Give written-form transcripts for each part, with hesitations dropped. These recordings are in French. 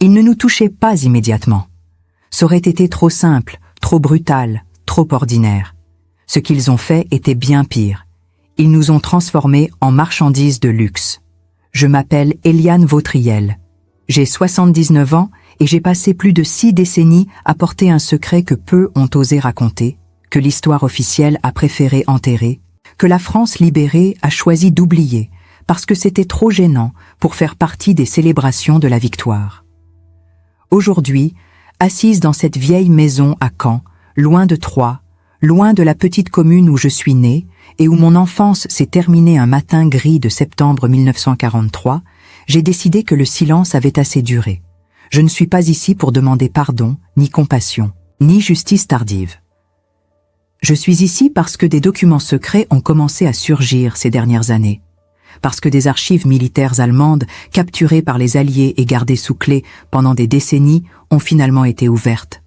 Ils ne nous touchaient pas immédiatement. Ça aurait été trop simple, trop brutal, trop ordinaire. Ce qu'ils ont fait était bien pire. Ils nous ont transformés en marchandises de luxe. Je m'appelle Eliane Vautriel. J'ai 79 ans et j'ai passé plus de 6 décennies à porter un secret que peu ont osé raconter, que l'histoire officielle a préféré enterrer, que la France libérée a choisi d'oublier, parce que c'était trop gênant pour faire partie des célébrations de la victoire. Aujourd'hui, assise dans cette vieille maison à Caen, loin de Troyes, loin de la petite commune où je suis née et où mon enfance s'est terminée un matin gris de septembre 1943, j'ai décidé que le silence avait assez duré. Je ne suis pas ici pour demander pardon, ni compassion, ni justice tardive. Je suis ici parce que des documents secrets ont commencé à surgir ces dernières années. Parce que des archives militaires allemandes, capturées par les Alliés et gardées sous clé pendant des décennies, ont finalement été ouvertes.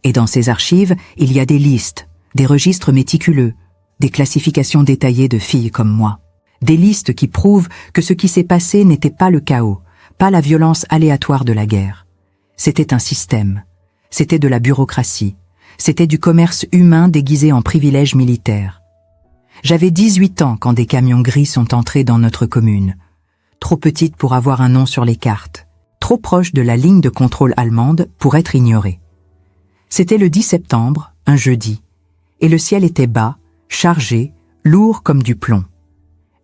Et dans ces archives, il y a des listes, des registres méticuleux, des classifications détaillées de filles comme moi. Des listes qui prouvent que ce qui s'est passé n'était pas le chaos, pas la violence aléatoire de la guerre. C'était un système, c'était de la bureaucratie, c'était du commerce humain déguisé en privilèges militaires. J'avais 18 ans quand des camions gris sont entrés dans notre commune. Trop petite pour avoir un nom sur les cartes, trop proche de la ligne de contrôle allemande pour être ignorée. C'était le 10 septembre, un jeudi, et le ciel était bas, chargé, lourd comme du plomb.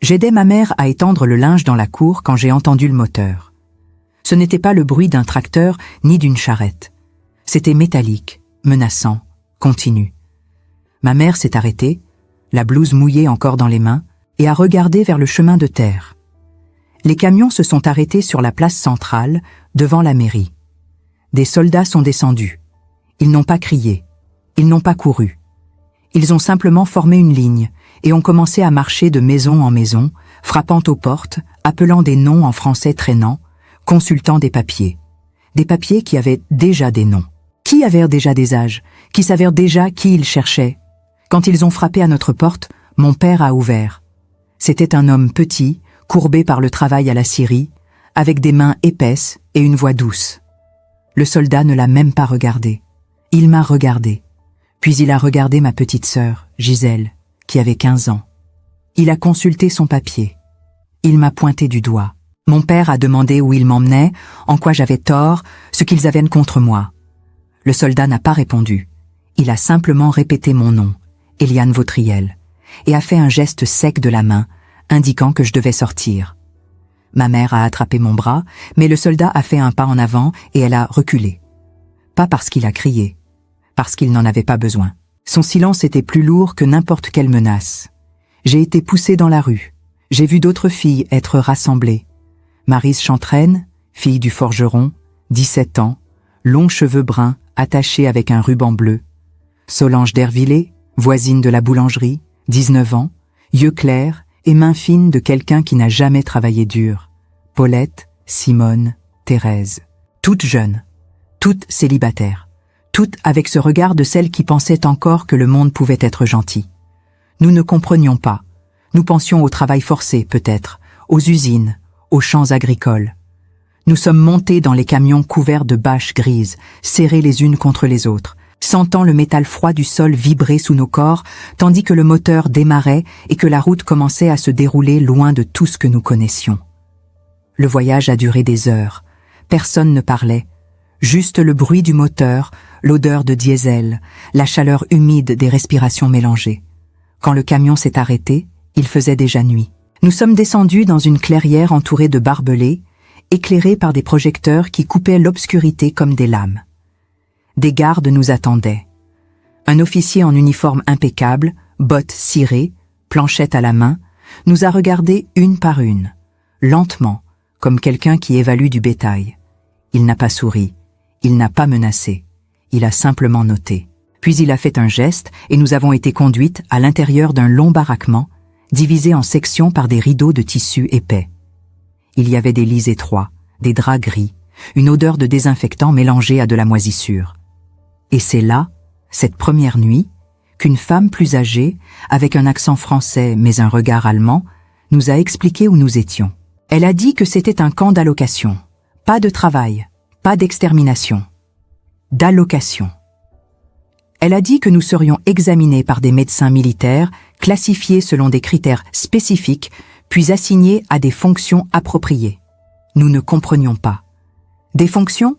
J'aidais ma mère à étendre le linge dans la cour quand j'ai entendu le moteur. Ce n'était pas le bruit d'un tracteur ni d'une charrette. C'était métallique, menaçant, continu. Ma mère s'est arrêtée, la blouse mouillée encore dans les mains, et a regardé vers le chemin de terre. Les camions se sont arrêtés sur la place centrale, devant la mairie. Des soldats sont descendus. Ils n'ont pas crié. Ils n'ont pas couru. Ils ont simplement formé une ligne et ont commencé à marcher de maison en maison, frappant aux portes, appelant des noms en français traînant, consultant des papiers. Des papiers qui avaient déjà des noms. Qui avaient déjà des âges, qui savaient déjà qui ils cherchaient. Quand ils ont frappé à notre porte, mon père a ouvert. C'était un homme petit, courbé par le travail à la scierie, avec des mains épaisses et une voix douce. Le soldat ne l'a même pas regardé. Il m'a regardé. Puis il a regardé ma petite sœur, Gisèle, qui avait 15 ans. Il a consulté son papier. Il m'a pointé du doigt. Mon père a demandé où il m'emmenait, en quoi j'avais tort, ce qu'ils avaient contre moi. Le soldat n'a pas répondu. Il a simplement répété mon nom, Eliane Vautriel, et a fait un geste sec de la main, indiquant que je devais sortir. Ma mère a attrapé mon bras, mais le soldat a fait un pas en avant et elle a reculé. Pas parce qu'il a crié, parce qu'il n'en avait pas besoin. Son silence était plus lourd que n'importe quelle menace. J'ai été poussée dans la rue. J'ai vu d'autres filles être rassemblées. Maryse Chantraine, fille du forgeron, 17 ans, longs cheveux bruns attachés avec un ruban bleu. Solange Dervillers, voisine de la boulangerie, 19 ans, yeux clairs et mains fines de quelqu'un qui n'a jamais travaillé dur. Paulette, Simone, Thérèse. Toutes jeunes, toutes célibataires, toutes avec ce regard de celles qui pensaient encore que le monde pouvait être gentil. Nous ne comprenions pas. Nous pensions au travail forcé, peut-être, aux usines, aux champs agricoles. Nous sommes montés dans les camions couverts de bâches grises, serrés les unes contre les autres, sentant le métal froid du sol vibrer sous nos corps, tandis que le moteur démarrait et que la route commençait à se dérouler loin de tout ce que nous connaissions. Le voyage a duré des heures. Personne ne parlait. Juste le bruit du moteur, l'odeur de diesel, la chaleur humide des respirations mélangées. Quand le camion s'est arrêté, il faisait déjà nuit. Nous sommes descendus dans une clairière entourée de barbelés, éclairée par des projecteurs qui coupaient l'obscurité comme des lames. Des gardes nous attendaient. Un officier en uniforme impeccable, bottes cirées, planchette à la main, nous a regardés une par une, lentement, comme quelqu'un qui évalue du bétail. Il n'a pas souri, il n'a pas menacé, il a simplement noté. Puis il a fait un geste et nous avons été conduites à l'intérieur d'un long baraquement, divisé en sections par des rideaux de tissu épais. Il y avait des lits étroits, des draps gris, une odeur de désinfectant mélangée à de la moisissure. Et c'est là, cette première nuit, qu'une femme plus âgée, avec un accent français mais un regard allemand, nous a expliqué où nous étions. Elle a dit que c'était un camp d'allocation. Pas de travail, pas d'extermination, d'allocation. Elle a dit que nous serions examinés par des médecins militaires, classifiés selon des critères spécifiques, puis assignés à des fonctions appropriées. Nous ne comprenions pas. Des fonctions?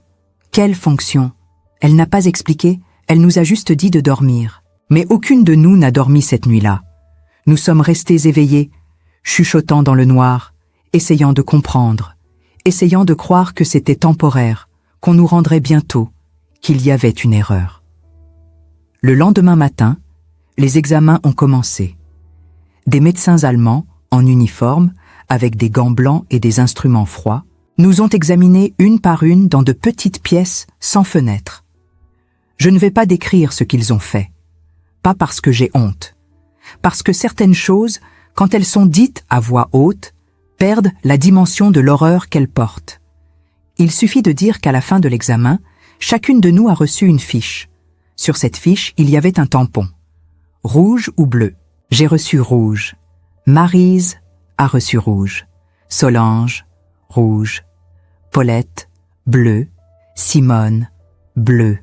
Quelles fonctions? Elle n'a pas expliqué, elle nous a juste dit de dormir. Mais aucune de nous n'a dormi cette nuit-là. Nous sommes restés éveillés, chuchotant dans le noir, essayant de comprendre, essayant de croire que c'était temporaire, qu'on nous rendrait bientôt, qu'il y avait une erreur. Le lendemain matin, les examens ont commencé. Des médecins allemands, en uniforme, avec des gants blancs et des instruments froids, nous ont examinés une par une dans de petites pièces sans fenêtres. Je ne vais pas décrire ce qu'ils ont fait. Pas parce que j'ai honte. Parce que certaines choses, quand elles sont dites à voix haute, perdent la dimension de l'horreur qu'elles portent. Il suffit de dire qu'à la fin de l'examen, chacune de nous a reçu une fiche. Sur cette fiche, il y avait un tampon. Rouge ou bleu? J'ai reçu rouge. Maryse a reçu rouge. Solange, rouge. Paulette, bleu. Simone, bleu.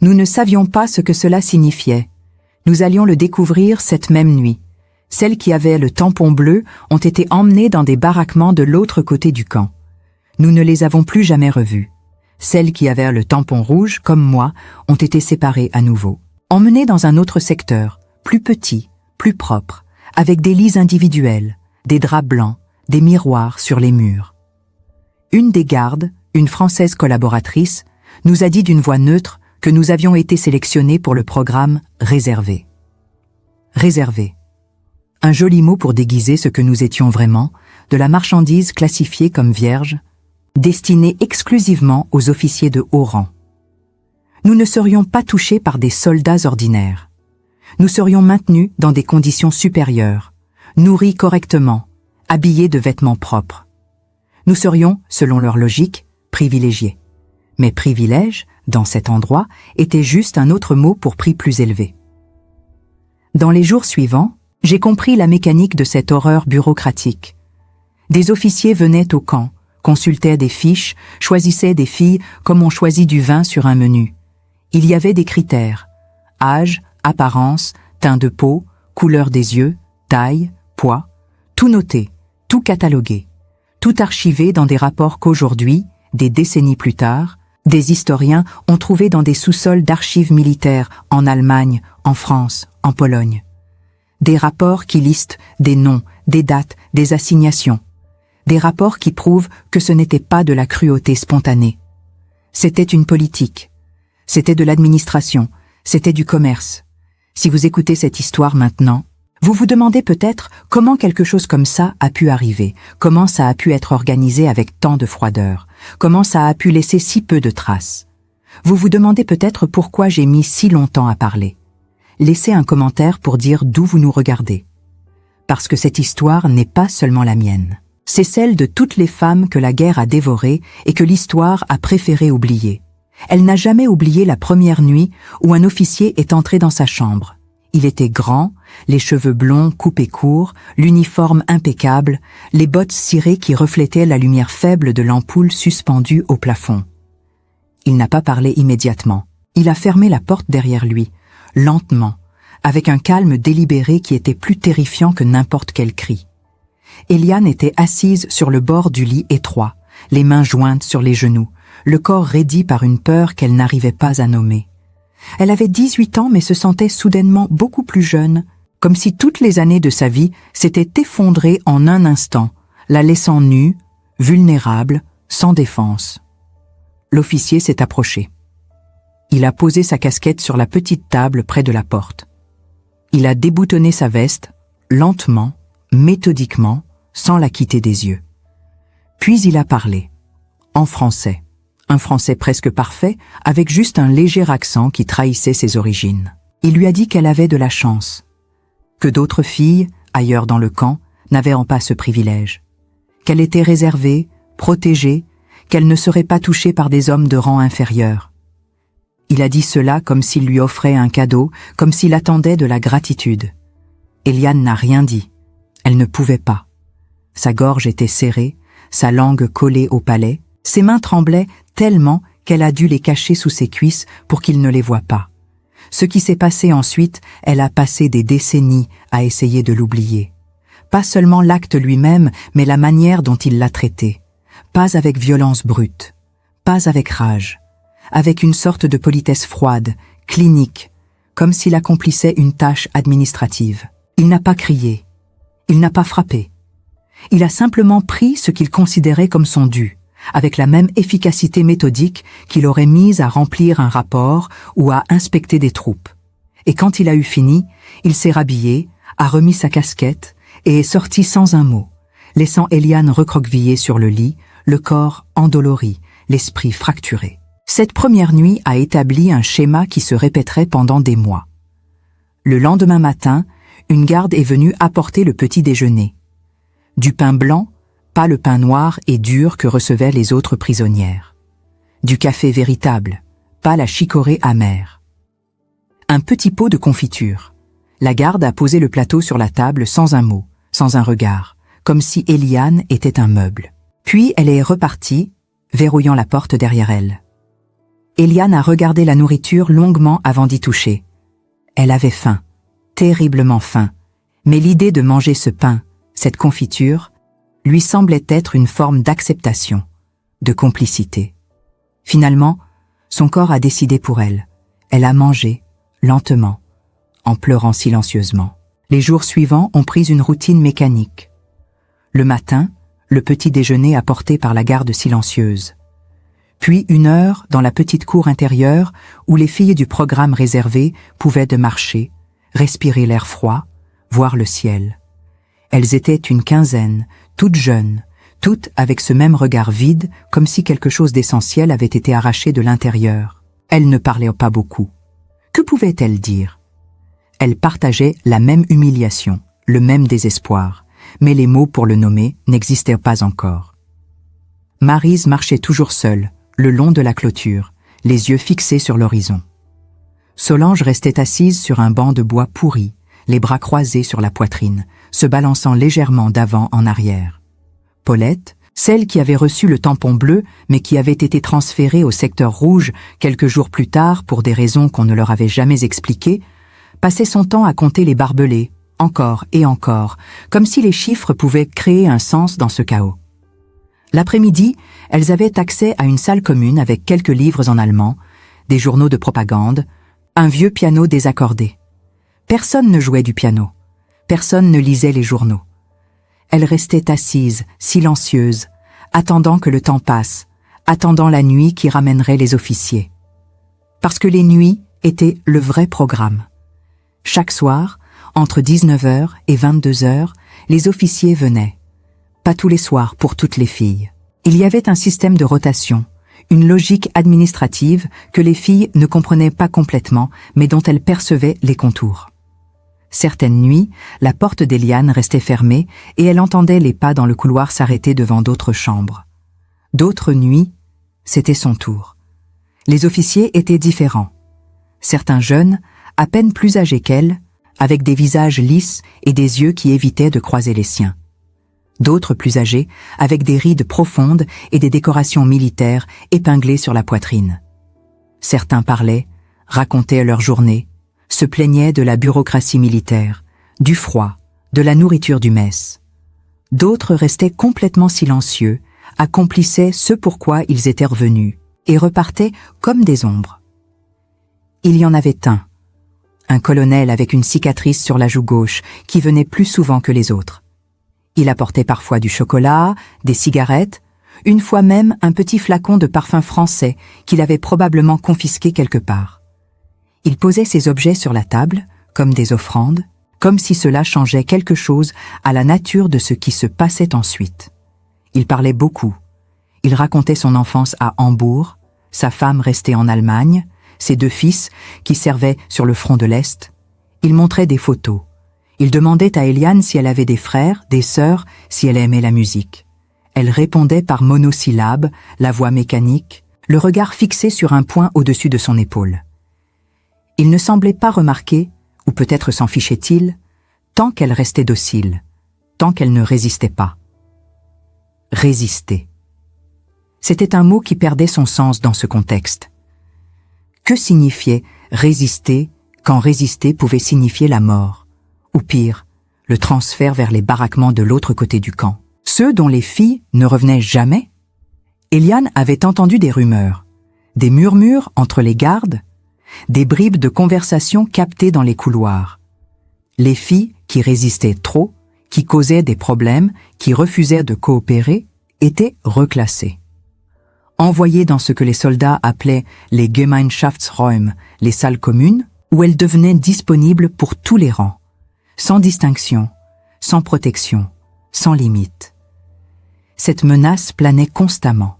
Nous ne savions pas ce que cela signifiait. Nous allions le découvrir cette même nuit. Celles qui avaient le tampon bleu ont été emmenées dans des baraquements de l'autre côté du camp. Nous ne les avons plus jamais revues. Celles qui avaient le tampon rouge, comme moi, ont été séparées à nouveau. Emmenées dans un autre secteur, plus petit, plus propre, avec des lits individuels, des draps blancs, des miroirs sur les murs. Une des gardes, une Française collaboratrice, nous a dit d'une voix neutre que nous avions été sélectionnés pour le programme réservé. Réservé. Un joli mot pour déguiser ce que nous étions vraiment, de la marchandise classifiée comme vierge, destinée exclusivement aux officiers de haut rang. Nous ne serions pas touchés par des soldats ordinaires. Nous serions maintenus dans des conditions supérieures, nourris correctement, habillés de vêtements propres. Nous serions, selon leur logique, privilégiés. Mais privilège, dans cet endroit, était juste un autre mot pour prix plus élevé. Dans les jours suivants, j'ai compris la mécanique de cette horreur bureaucratique. Des officiers venaient au camp, consultaient des fiches, choisissaient des filles comme on choisit du vin sur un menu. Il y avait des critères: âge, apparence, teint de peau, couleur des yeux, taille, poids, tout noté, tout catalogué, tout archivé dans des rapports qu'aujourd'hui, des décennies plus tard, des historiens ont trouvés dans des sous-sols d'archives militaires en Allemagne, en France, en Pologne. Des rapports qui listent des noms, des dates, des assignations. Des rapports qui prouvent que ce n'était pas de la cruauté spontanée. C'était une politique. C'était de l'administration. C'était du commerce. Si vous écoutez cette histoire maintenant, vous vous demandez peut-être comment quelque chose comme ça a pu arriver, comment ça a pu être organisé avec tant de froideur, comment ça a pu laisser si peu de traces. Vous vous demandez peut-être pourquoi j'ai mis si longtemps à parler. Laissez un commentaire pour dire d'où vous nous regardez. Parce que cette histoire n'est pas seulement la mienne. C'est celle de toutes les femmes que la guerre a dévorées et que l'histoire a préféré oublier. Elle n'a jamais oublié la première nuit où un officier est entré dans sa chambre. Il était grand, les cheveux blonds coupés courts, l'uniforme impeccable, les bottes cirées qui reflétaient la lumière faible de l'ampoule suspendue au plafond. Il n'a pas parlé immédiatement. Il a fermé la porte derrière lui, lentement, avec un calme délibéré qui était plus terrifiant que n'importe quel cri. Eliane était assise sur le bord du lit étroit, les mains jointes sur les genoux, le corps raidi par une peur qu'elle n'arrivait pas à nommer. Elle avait 18 ans mais se sentait soudainement beaucoup plus jeune, comme si toutes les années de sa vie s'étaient effondrées en un instant, la laissant nue, vulnérable, sans défense. L'officier s'est approché. Il a posé sa casquette sur la petite table près de la porte. Il a déboutonné sa veste, lentement, méthodiquement, sans la quitter des yeux. Puis il a parlé, en français, un français presque parfait, avec juste un léger accent qui trahissait ses origines. Il lui a dit qu'elle avait de la chance, que d'autres filles, ailleurs dans le camp, n'avaient pas ce privilège, qu'elle était réservée, protégée, qu'elle ne serait pas touchée par des hommes de rang inférieur. Il a dit cela comme s'il lui offrait un cadeau, comme s'il attendait de la gratitude. Eliane n'a rien dit. Elle ne pouvait pas. Sa gorge était serrée, sa langue collée au palais, ses mains tremblaient tellement qu'elle a dû les cacher sous ses cuisses pour qu'il ne les voie pas. Ce qui s'est passé ensuite, elle a passé des décennies à essayer de l'oublier. Pas seulement l'acte lui-même, mais la manière dont il l'a traité. Pas avec violence brute, pas avec rage, avec une sorte de politesse froide, clinique, comme s'il accomplissait une tâche administrative. Il n'a pas crié, il n'a pas frappé. Il a simplement pris ce qu'il considérait comme son dû, avec la même efficacité méthodique qu'il aurait mise à remplir un rapport ou à inspecter des troupes. Et quand il a eu fini, il s'est rhabillé, a remis sa casquette et est sorti sans un mot, laissant Eliane recroquevillée sur le lit, le corps endolori, l'esprit fracturé. Cette première nuit a établi un schéma qui se répéterait pendant des mois. Le lendemain matin, une garde est venue apporter le petit déjeuner. Du pain blanc, pas le pain noir et dur que recevaient les autres prisonnières. Du café véritable, pas la chicorée amère. Un petit pot de confiture. La garde a posé le plateau sur la table sans un mot, sans un regard, comme si Eliane était un meuble. Puis elle est repartie, verrouillant la porte derrière elle. Eliane a regardé la nourriture longuement avant d'y toucher. Elle avait faim, terriblement faim, mais l'idée de manger ce pain, cette confiture, lui semblait être une forme d'acceptation, de complicité. Finalement, son corps a décidé pour elle. Elle a mangé, lentement, en pleurant silencieusement. Les jours suivants ont pris une routine mécanique. Le matin, le petit déjeuner apporté par la garde silencieuse. Puis 1 heure dans la petite cour intérieure où les filles du programme réservé pouvaient de marcher, respirer l'air froid, voir le ciel. Elles étaient une quinzaine, toutes jeunes, toutes avec ce même regard vide, comme si quelque chose d'essentiel avait été arraché de l'intérieur. Elles ne parlaient pas beaucoup. Que pouvaient-elles dire? Elles partageaient la même humiliation, le même désespoir, mais les mots pour le nommer n'existaient pas encore. Maryse marchait toujours seule, le long de la clôture, les yeux fixés sur l'horizon. Solange restait assise sur un banc de bois pourri, les bras croisés sur la poitrine, se balançant légèrement d'avant en arrière. Paulette, celle qui avait reçu le tampon bleu mais qui avait été transférée au secteur rouge quelques jours plus tard pour des raisons qu'on ne leur avait jamais expliquées, passait son temps à compter les barbelés, encore et encore, comme si les chiffres pouvaient créer un sens dans ce chaos. L'après-midi, elles avaient accès à une salle commune avec quelques livres en allemand, des journaux de propagande, un vieux piano désaccordé. Personne ne jouait du piano. Personne ne lisait les journaux. Elles restaient assises, silencieuses, attendant que le temps passe, attendant la nuit qui ramènerait les officiers. Parce que les nuits étaient le vrai programme. Chaque soir, entre 19h et 22h, les officiers venaient. Pas tous les soirs pour toutes les filles. Il y avait un système de rotation, une logique administrative que les filles ne comprenaient pas complètement, mais dont elles percevaient les contours. Certaines nuits, la porte d'Eliane restait fermée et elle entendait les pas dans le couloir s'arrêter devant d'autres chambres. D'autres nuits, c'était son tour. Les officiers étaient différents. Certains jeunes, à peine plus âgés qu'elle, avec des visages lisses et des yeux qui évitaient de croiser les siens. D'autres plus âgés, avec des rides profondes et des décorations militaires épinglées sur la poitrine. Certains parlaient, racontaient leur journée, se plaignaient de la bureaucratie militaire, du froid, de la nourriture du mess. D'autres restaient complètement silencieux, accomplissaient ce pourquoi ils étaient revenus, et repartaient comme des ombres. Il y en avait un colonel avec une cicatrice sur la joue gauche, qui venait plus souvent que les autres. Il apportait parfois du chocolat, des cigarettes, une fois même un petit flacon de parfum français qu'il avait probablement confisqué quelque part. Il posait ces objets sur la table, comme des offrandes, comme si cela changeait quelque chose à la nature de ce qui se passait ensuite. Il parlait beaucoup. Il racontait son enfance à Hambourg, sa femme restée en Allemagne, ses 2 fils qui servaient sur le front de l'Est. Il montrait des photos. Il demandait à Eliane si elle avait des frères, des sœurs, si elle aimait la musique. Elle répondait par monosyllabes, la voix mécanique, le regard fixé sur un point au-dessus de son épaule. Il ne semblait pas remarquer, ou peut-être s'en fichait-il, tant qu'elle restait docile, tant qu'elle ne résistait pas. Résister. C'était un mot qui perdait son sens dans ce contexte. Que signifiait résister quand résister pouvait signifier la mort, ou pire, le transfert vers les baraquements de l'autre côté du camp? Ceux dont les filles ne revenaient jamais? Eliane avait entendu des rumeurs, des murmures entre les gardes, des bribes de conversation captées dans les couloirs. Les filles qui résistaient trop, qui causaient des problèmes, qui refusaient de coopérer, étaient reclassées. Envoyées dans ce que les soldats appelaient les Gemeinschaftsräume, les salles communes, où elles devenaient disponibles pour tous les rangs, sans distinction, sans protection, sans limite. Cette menace planait constamment.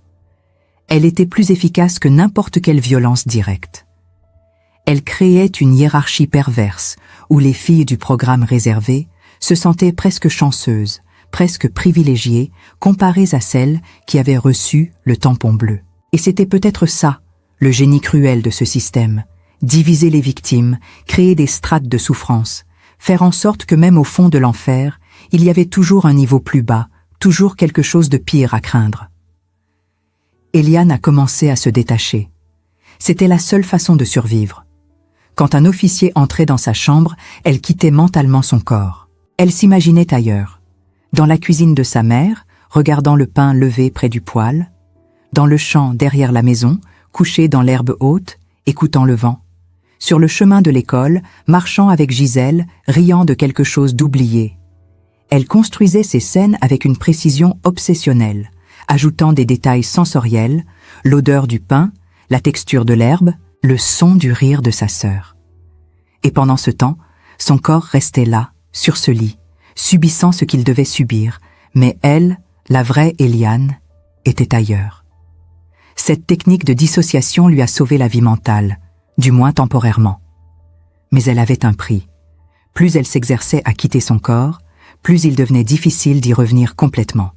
Elle était plus efficace que n'importe quelle violence directe. Elle créait une hiérarchie perverse où les filles du programme réservé se sentaient presque chanceuses, presque privilégiées, comparées à celles qui avaient reçu le tampon bleu. Et c'était peut-être ça, le génie cruel de ce système, diviser les victimes, créer des strates de souffrance, faire en sorte que même au fond de l'enfer, il y avait toujours un niveau plus bas, toujours quelque chose de pire à craindre. Eliane a commencé à se détacher. C'était la seule façon de survivre. Quand un officier entrait dans sa chambre, elle quittait mentalement son corps. Elle s'imaginait ailleurs, dans la cuisine de sa mère, regardant le pain levé près du poêle, dans le champ derrière la maison, couchée dans l'herbe haute, écoutant le vent, sur le chemin de l'école, marchant avec Gisèle, riant de quelque chose d'oublié. Elle construisait ces scènes avec une précision obsessionnelle, ajoutant des détails sensoriels, l'odeur du pain, la texture de l'herbe, le son du rire de sa sœur. Et pendant ce temps, son corps restait là, sur ce lit, subissant ce qu'il devait subir, mais elle, la vraie Eliane, était ailleurs. Cette technique de dissociation lui a sauvé la vie mentale, du moins temporairement. Mais elle avait un prix. Plus elle s'exerçait à quitter son corps, plus il devenait difficile d'y revenir complètement.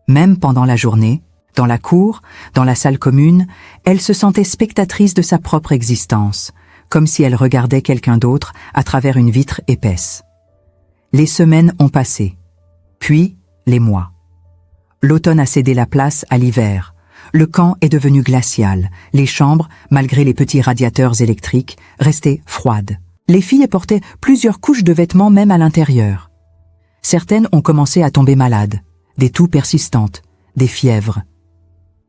Même pendant la journée, dans la cour, dans la salle commune, elle se sentait spectatrice de sa propre existence, comme si elle regardait quelqu'un d'autre à travers une vitre épaisse. Les semaines ont passé, puis les mois. L'automne a cédé la place à l'hiver. Le camp est devenu glacial. Les chambres, malgré les petits radiateurs électriques, restaient froides. Les filles portaient plusieurs couches de vêtements même à l'intérieur. Certaines ont commencé à tomber malades, des toux persistantes, des fièvres.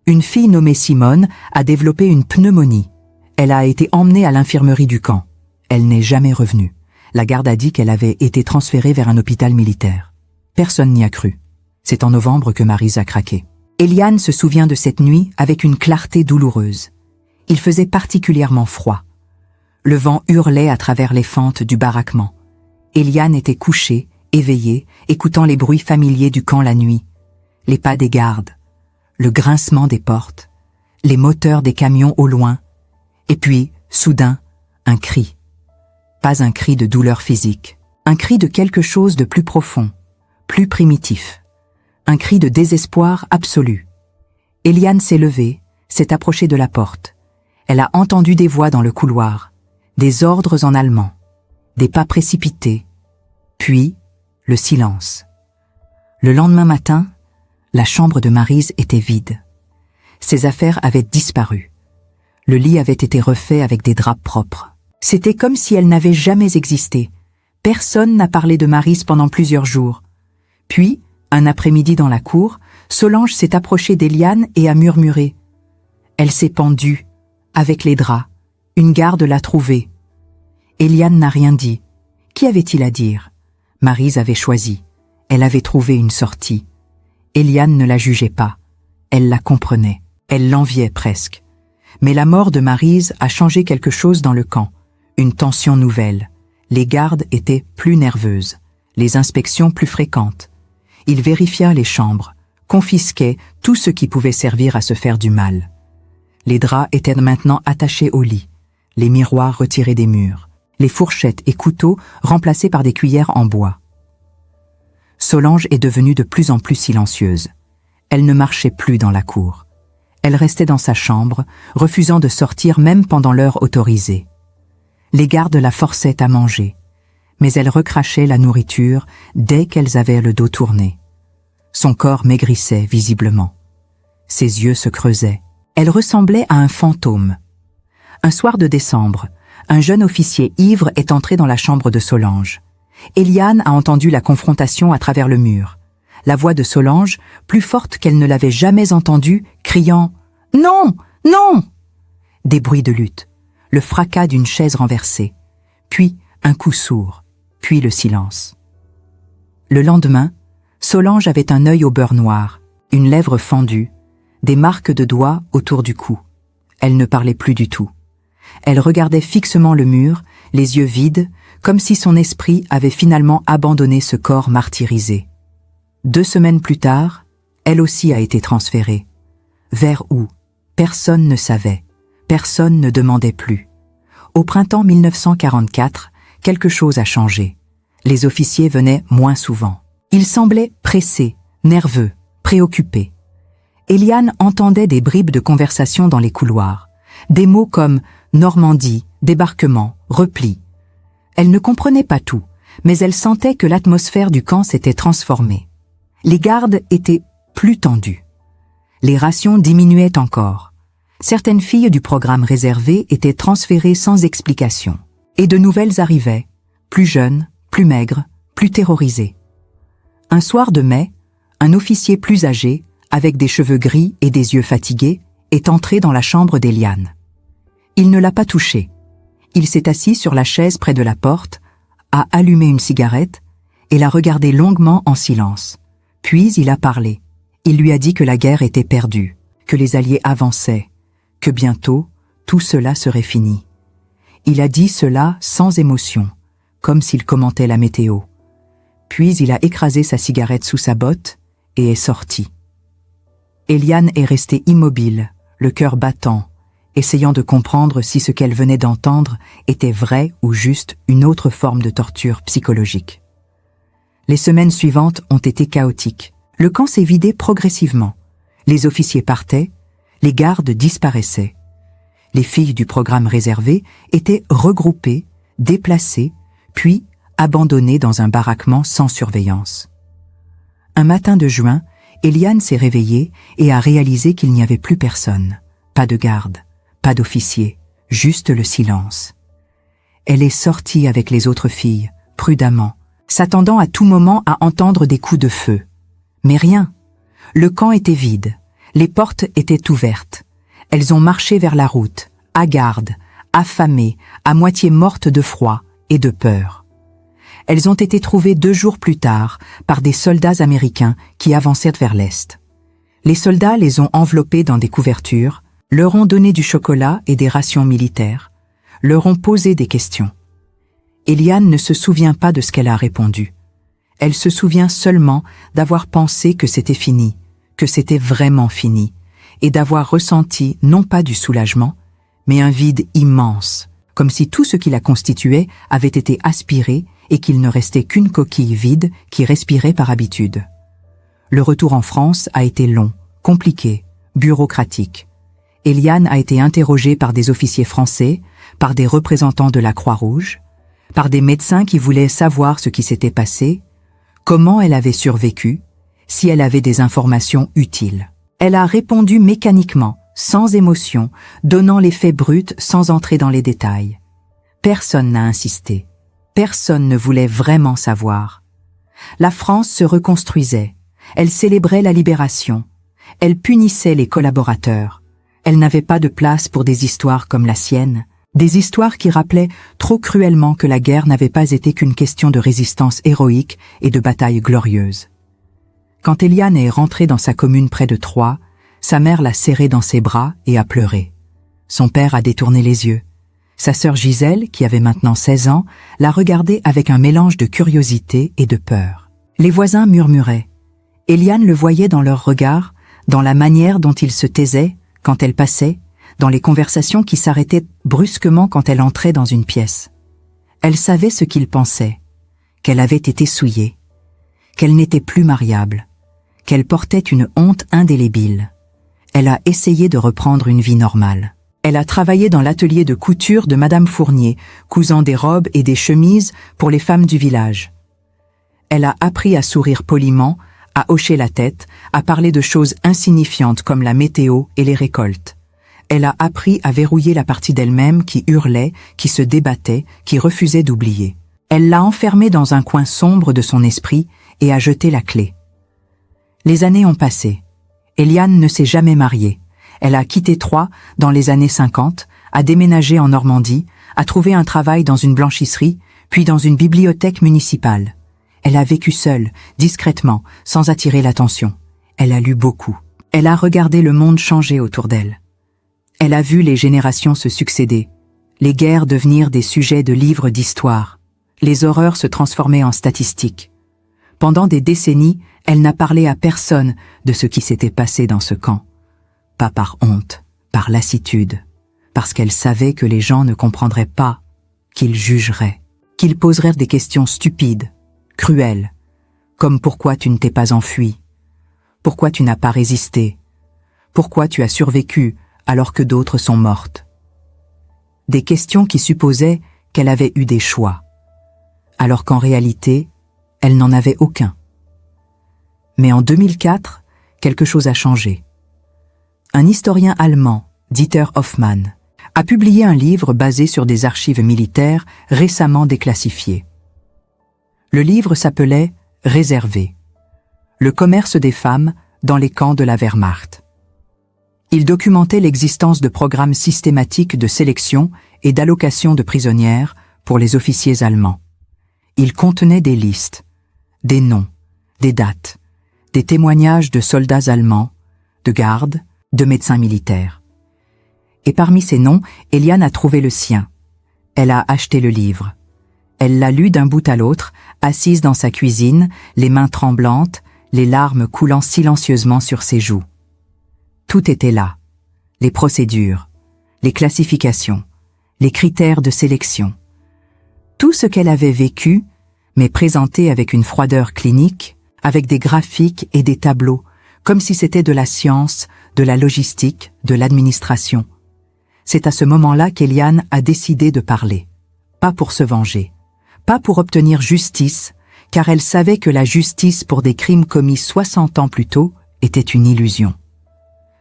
Une fille nommée Simone a développé une pneumonie. Elle a été emmenée à l'infirmerie du camp. Elle n'est jamais revenue. La garde a dit qu'elle avait été transférée vers un hôpital militaire. Personne n'y a cru. C'est en novembre que Maryse a craqué. Eliane se souvient de cette nuit avec une clarté douloureuse. Il faisait particulièrement froid. Le vent hurlait à travers les fentes du baraquement. Eliane était couchée, éveillée, écoutant les bruits familiers du camp la nuit. Les pas des gardes, le grincement des portes, les moteurs des camions au loin, et puis, soudain, un cri. Pas un cri de douleur physique, un cri de quelque chose de plus profond, plus primitif. Un cri de désespoir absolu. Eliane s'est levée, s'est approchée de la porte. Elle a entendu des voix dans le couloir, des ordres en allemand, des pas précipités, puis le silence. Le lendemain matin, la chambre de Maryse était vide. Ses affaires avaient disparu. Le lit avait été refait avec des draps propres. C'était comme si elle n'avait jamais existé. Personne n'a parlé de Maryse pendant plusieurs jours. Puis, un après-midi dans la cour, Solange s'est approchée d'Eliane et a murmuré. Elle s'est pendue, avec les draps. Une garde l'a trouvée. Eliane n'a rien dit. Qui avait-il à dire? Maryse avait choisi. Elle avait trouvé une sortie. Eliane ne la jugeait pas. Elle la comprenait. Elle l'enviait presque. Mais la mort de Maryse a changé quelque chose dans le camp. Une tension nouvelle. Les gardes étaient plus nerveuses. Les inspections plus fréquentes. Il vérifia les chambres, confisquait tout ce qui pouvait servir à se faire du mal. Les draps étaient maintenant attachés au lit, les miroirs retirés des murs, les fourchettes et couteaux remplacés par des cuillères en bois. Solange est devenue de plus en plus silencieuse. Elle ne marchait plus dans la cour. Elle restait dans sa chambre, refusant de sortir même pendant l'heure autorisée. Les gardes la forçaient à manger, mais elle recrachait la nourriture dès qu'elles avaient le dos tourné. Son corps maigrissait visiblement. Ses yeux se creusaient. Elle ressemblait à un fantôme. Un soir de décembre, un jeune officier ivre est entré dans la chambre de Solange. Eliane a entendu la confrontation à travers le mur. La voix de Solange, plus forte qu'elle ne l'avait jamais entendue, criant « Non! Non !» Des bruits de lutte, le fracas d'une chaise renversée, puis un coup sourd, puis le silence. Le lendemain, Solange avait un œil au beurre noir, une lèvre fendue, des marques de doigts autour du cou. Elle ne parlait plus du tout. Elle regardait fixement le mur, les yeux vides, comme si son esprit avait finalement abandonné ce corps martyrisé. 2 semaines plus tard, elle aussi a été transférée. Vers où? Personne ne savait. Personne ne demandait plus. Au printemps 1944, quelque chose a changé. Les officiers venaient moins souvent. Ils semblaient pressés, nerveux, préoccupés. Eliane entendait des bribes de conversation dans les couloirs. Des mots comme Normandie, débarquement, repli. Elle ne comprenait pas tout, mais elle sentait que l'atmosphère du camp s'était transformée. Les gardes étaient plus tendus. Les rations diminuaient encore. Certaines filles du programme réservé étaient transférées sans explication. Et de nouvelles arrivaient, plus jeunes, plus maigres, plus terrorisées. Un soir de mai, un officier plus âgé, avec des cheveux gris et des yeux fatigués, est entré dans la chambre d'Eliane. Il ne l'a pas touchée. Il s'est assis sur la chaise près de la porte, a allumé une cigarette et l'a regardée longuement en silence. Puis il a parlé. Il lui a dit que la guerre était perdue, que les Alliés avançaient, que bientôt, tout cela serait fini. Il a dit cela sans émotion, comme s'il commentait la météo. Puis il a écrasé sa cigarette sous sa botte et est sorti. Eliane est restée immobile, le cœur battant, essayant de comprendre si ce qu'elle venait d'entendre était vrai ou juste une autre forme de torture psychologique. Les semaines suivantes ont été chaotiques. Le camp s'est vidé progressivement. Les officiers partaient, les gardes disparaissaient. Les filles du programme réservé étaient regroupées, déplacées, puis abandonnées dans un baraquement sans surveillance. Un matin de juin, Eliane s'est réveillée et a réalisé qu'il n'y avait plus personne. Pas de garde, pas d'officier, juste le silence. Elle est sortie avec les autres filles, prudemment, s'attendant à tout moment à entendre des coups de feu. Mais rien. Le camp était vide. Les portes étaient ouvertes. Elles ont marché vers la route, hagardes, affamées, à moitié mortes de froid et de peur. Elles ont été trouvées 2 jours plus tard par des soldats américains qui avançaient vers l'est. Les soldats les ont enveloppées dans des couvertures, leur ont donné du chocolat et des rations militaires, leur ont posé des questions. Eliane ne se souvient pas de ce qu'elle a répondu. Elle se souvient seulement d'avoir pensé que c'était fini, que c'était vraiment fini, et d'avoir ressenti non pas du soulagement, mais un vide immense, comme si tout ce qui la constituait avait été aspiré et qu'il ne restait qu'une coquille vide qui respirait par habitude. Le retour en France a été long, compliqué, bureaucratique. Eliane a été interrogée par des officiers français, par des représentants de la Croix-Rouge, par des médecins qui voulaient savoir ce qui s'était passé, comment elle avait survécu, si elle avait des informations utiles. Elle a répondu mécaniquement, sans émotion, donnant les faits bruts sans entrer dans les détails. Personne n'a insisté. Personne ne voulait vraiment savoir. La France se reconstruisait. Elle célébrait la libération. Elle punissait les collaborateurs. Elle n'avait pas de place pour des histoires comme la sienne, des histoires qui rappelaient trop cruellement que la guerre n'avait pas été qu'une question de résistance héroïque et de bataille glorieuse. Quand Eliane est rentrée dans sa commune près de Troyes, sa mère l'a serrée dans ses bras et a pleuré. Son père a détourné les yeux. Sa sœur Gisèle, qui avait maintenant 16 ans, l'a regardée avec un mélange de curiosité et de peur. Les voisins murmuraient. Eliane le voyait dans leurs regards, dans la manière dont ils se taisaient quand elle passait, dans les conversations qui s'arrêtaient brusquement quand elle entrait dans une pièce. Elle savait ce qu'ils pensaient, qu'elle avait été souillée, qu'elle n'était plus mariable, qu'elle portait une honte indélébile. Elle a essayé de reprendre une vie normale. Elle a travaillé dans l'atelier de couture de Madame Fournier, cousant des robes et des chemises pour les femmes du village. Elle a appris à sourire poliment, à hocher la tête, à parler de choses insignifiantes comme la météo et les récoltes. Elle a appris à verrouiller la partie d'elle-même qui hurlait, qui se débattait, qui refusait d'oublier. Elle l'a enfermée dans un coin sombre de son esprit et a jeté la clé. Les années ont passé. Eliane ne s'est jamais mariée. Elle a quitté Troyes dans les années 50, a déménagé en Normandie, a trouvé un travail dans une blanchisserie, puis dans une bibliothèque municipale. Elle a vécu seule, discrètement, sans attirer l'attention. Elle a lu beaucoup. Elle a regardé le monde changer autour d'elle. Elle a vu les générations se succéder, les guerres devenir des sujets de livres d'histoire, les horreurs se transformer en statistiques. Pendant des décennies, elle n'a parlé à personne de ce qui s'était passé dans ce camp. Pas par honte, par lassitude, parce qu'elle savait que les gens ne comprendraient pas, qu'ils jugeraient, qu'ils poseraient des questions stupides, cruelles, comme pourquoi tu ne t'es pas enfui, pourquoi tu n'as pas résisté, pourquoi tu as survécu alors que d'autres sont mortes. Des questions qui supposaient qu'elle avait eu des choix, alors qu'en réalité, elle n'en avait aucun. Mais en 2004, quelque chose a changé. Un historien allemand, Dieter Hoffmann, a publié un livre basé sur des archives militaires récemment déclassifiées. Le livre s'appelait « Réservé », le commerce des femmes dans les camps de la Wehrmacht. Il documentait l'existence de programmes systématiques de sélection et d'allocation de prisonnières pour les officiers allemands. Il contenait des listes, des noms, des dates, des témoignages de soldats allemands, de gardes, de médecins militaires. Et parmi ces noms, Eliane a trouvé le sien. Elle a acheté le livre. Elle l'a lu d'un bout à l'autre, assise dans sa cuisine, les mains tremblantes, les larmes coulant silencieusement sur ses joues. Tout était là. Les procédures, les classifications, les critères de sélection. Tout ce qu'elle avait vécu, mais présenté avec une froideur clinique, avec des graphiques et des tableaux, comme si c'était de la science, de la logistique, de l'administration. C'est à ce moment-là qu'Eliane a décidé de parler. Pas pour se venger, pas pour obtenir justice, car elle savait que la justice pour des crimes commis 60 ans plus tôt était une illusion.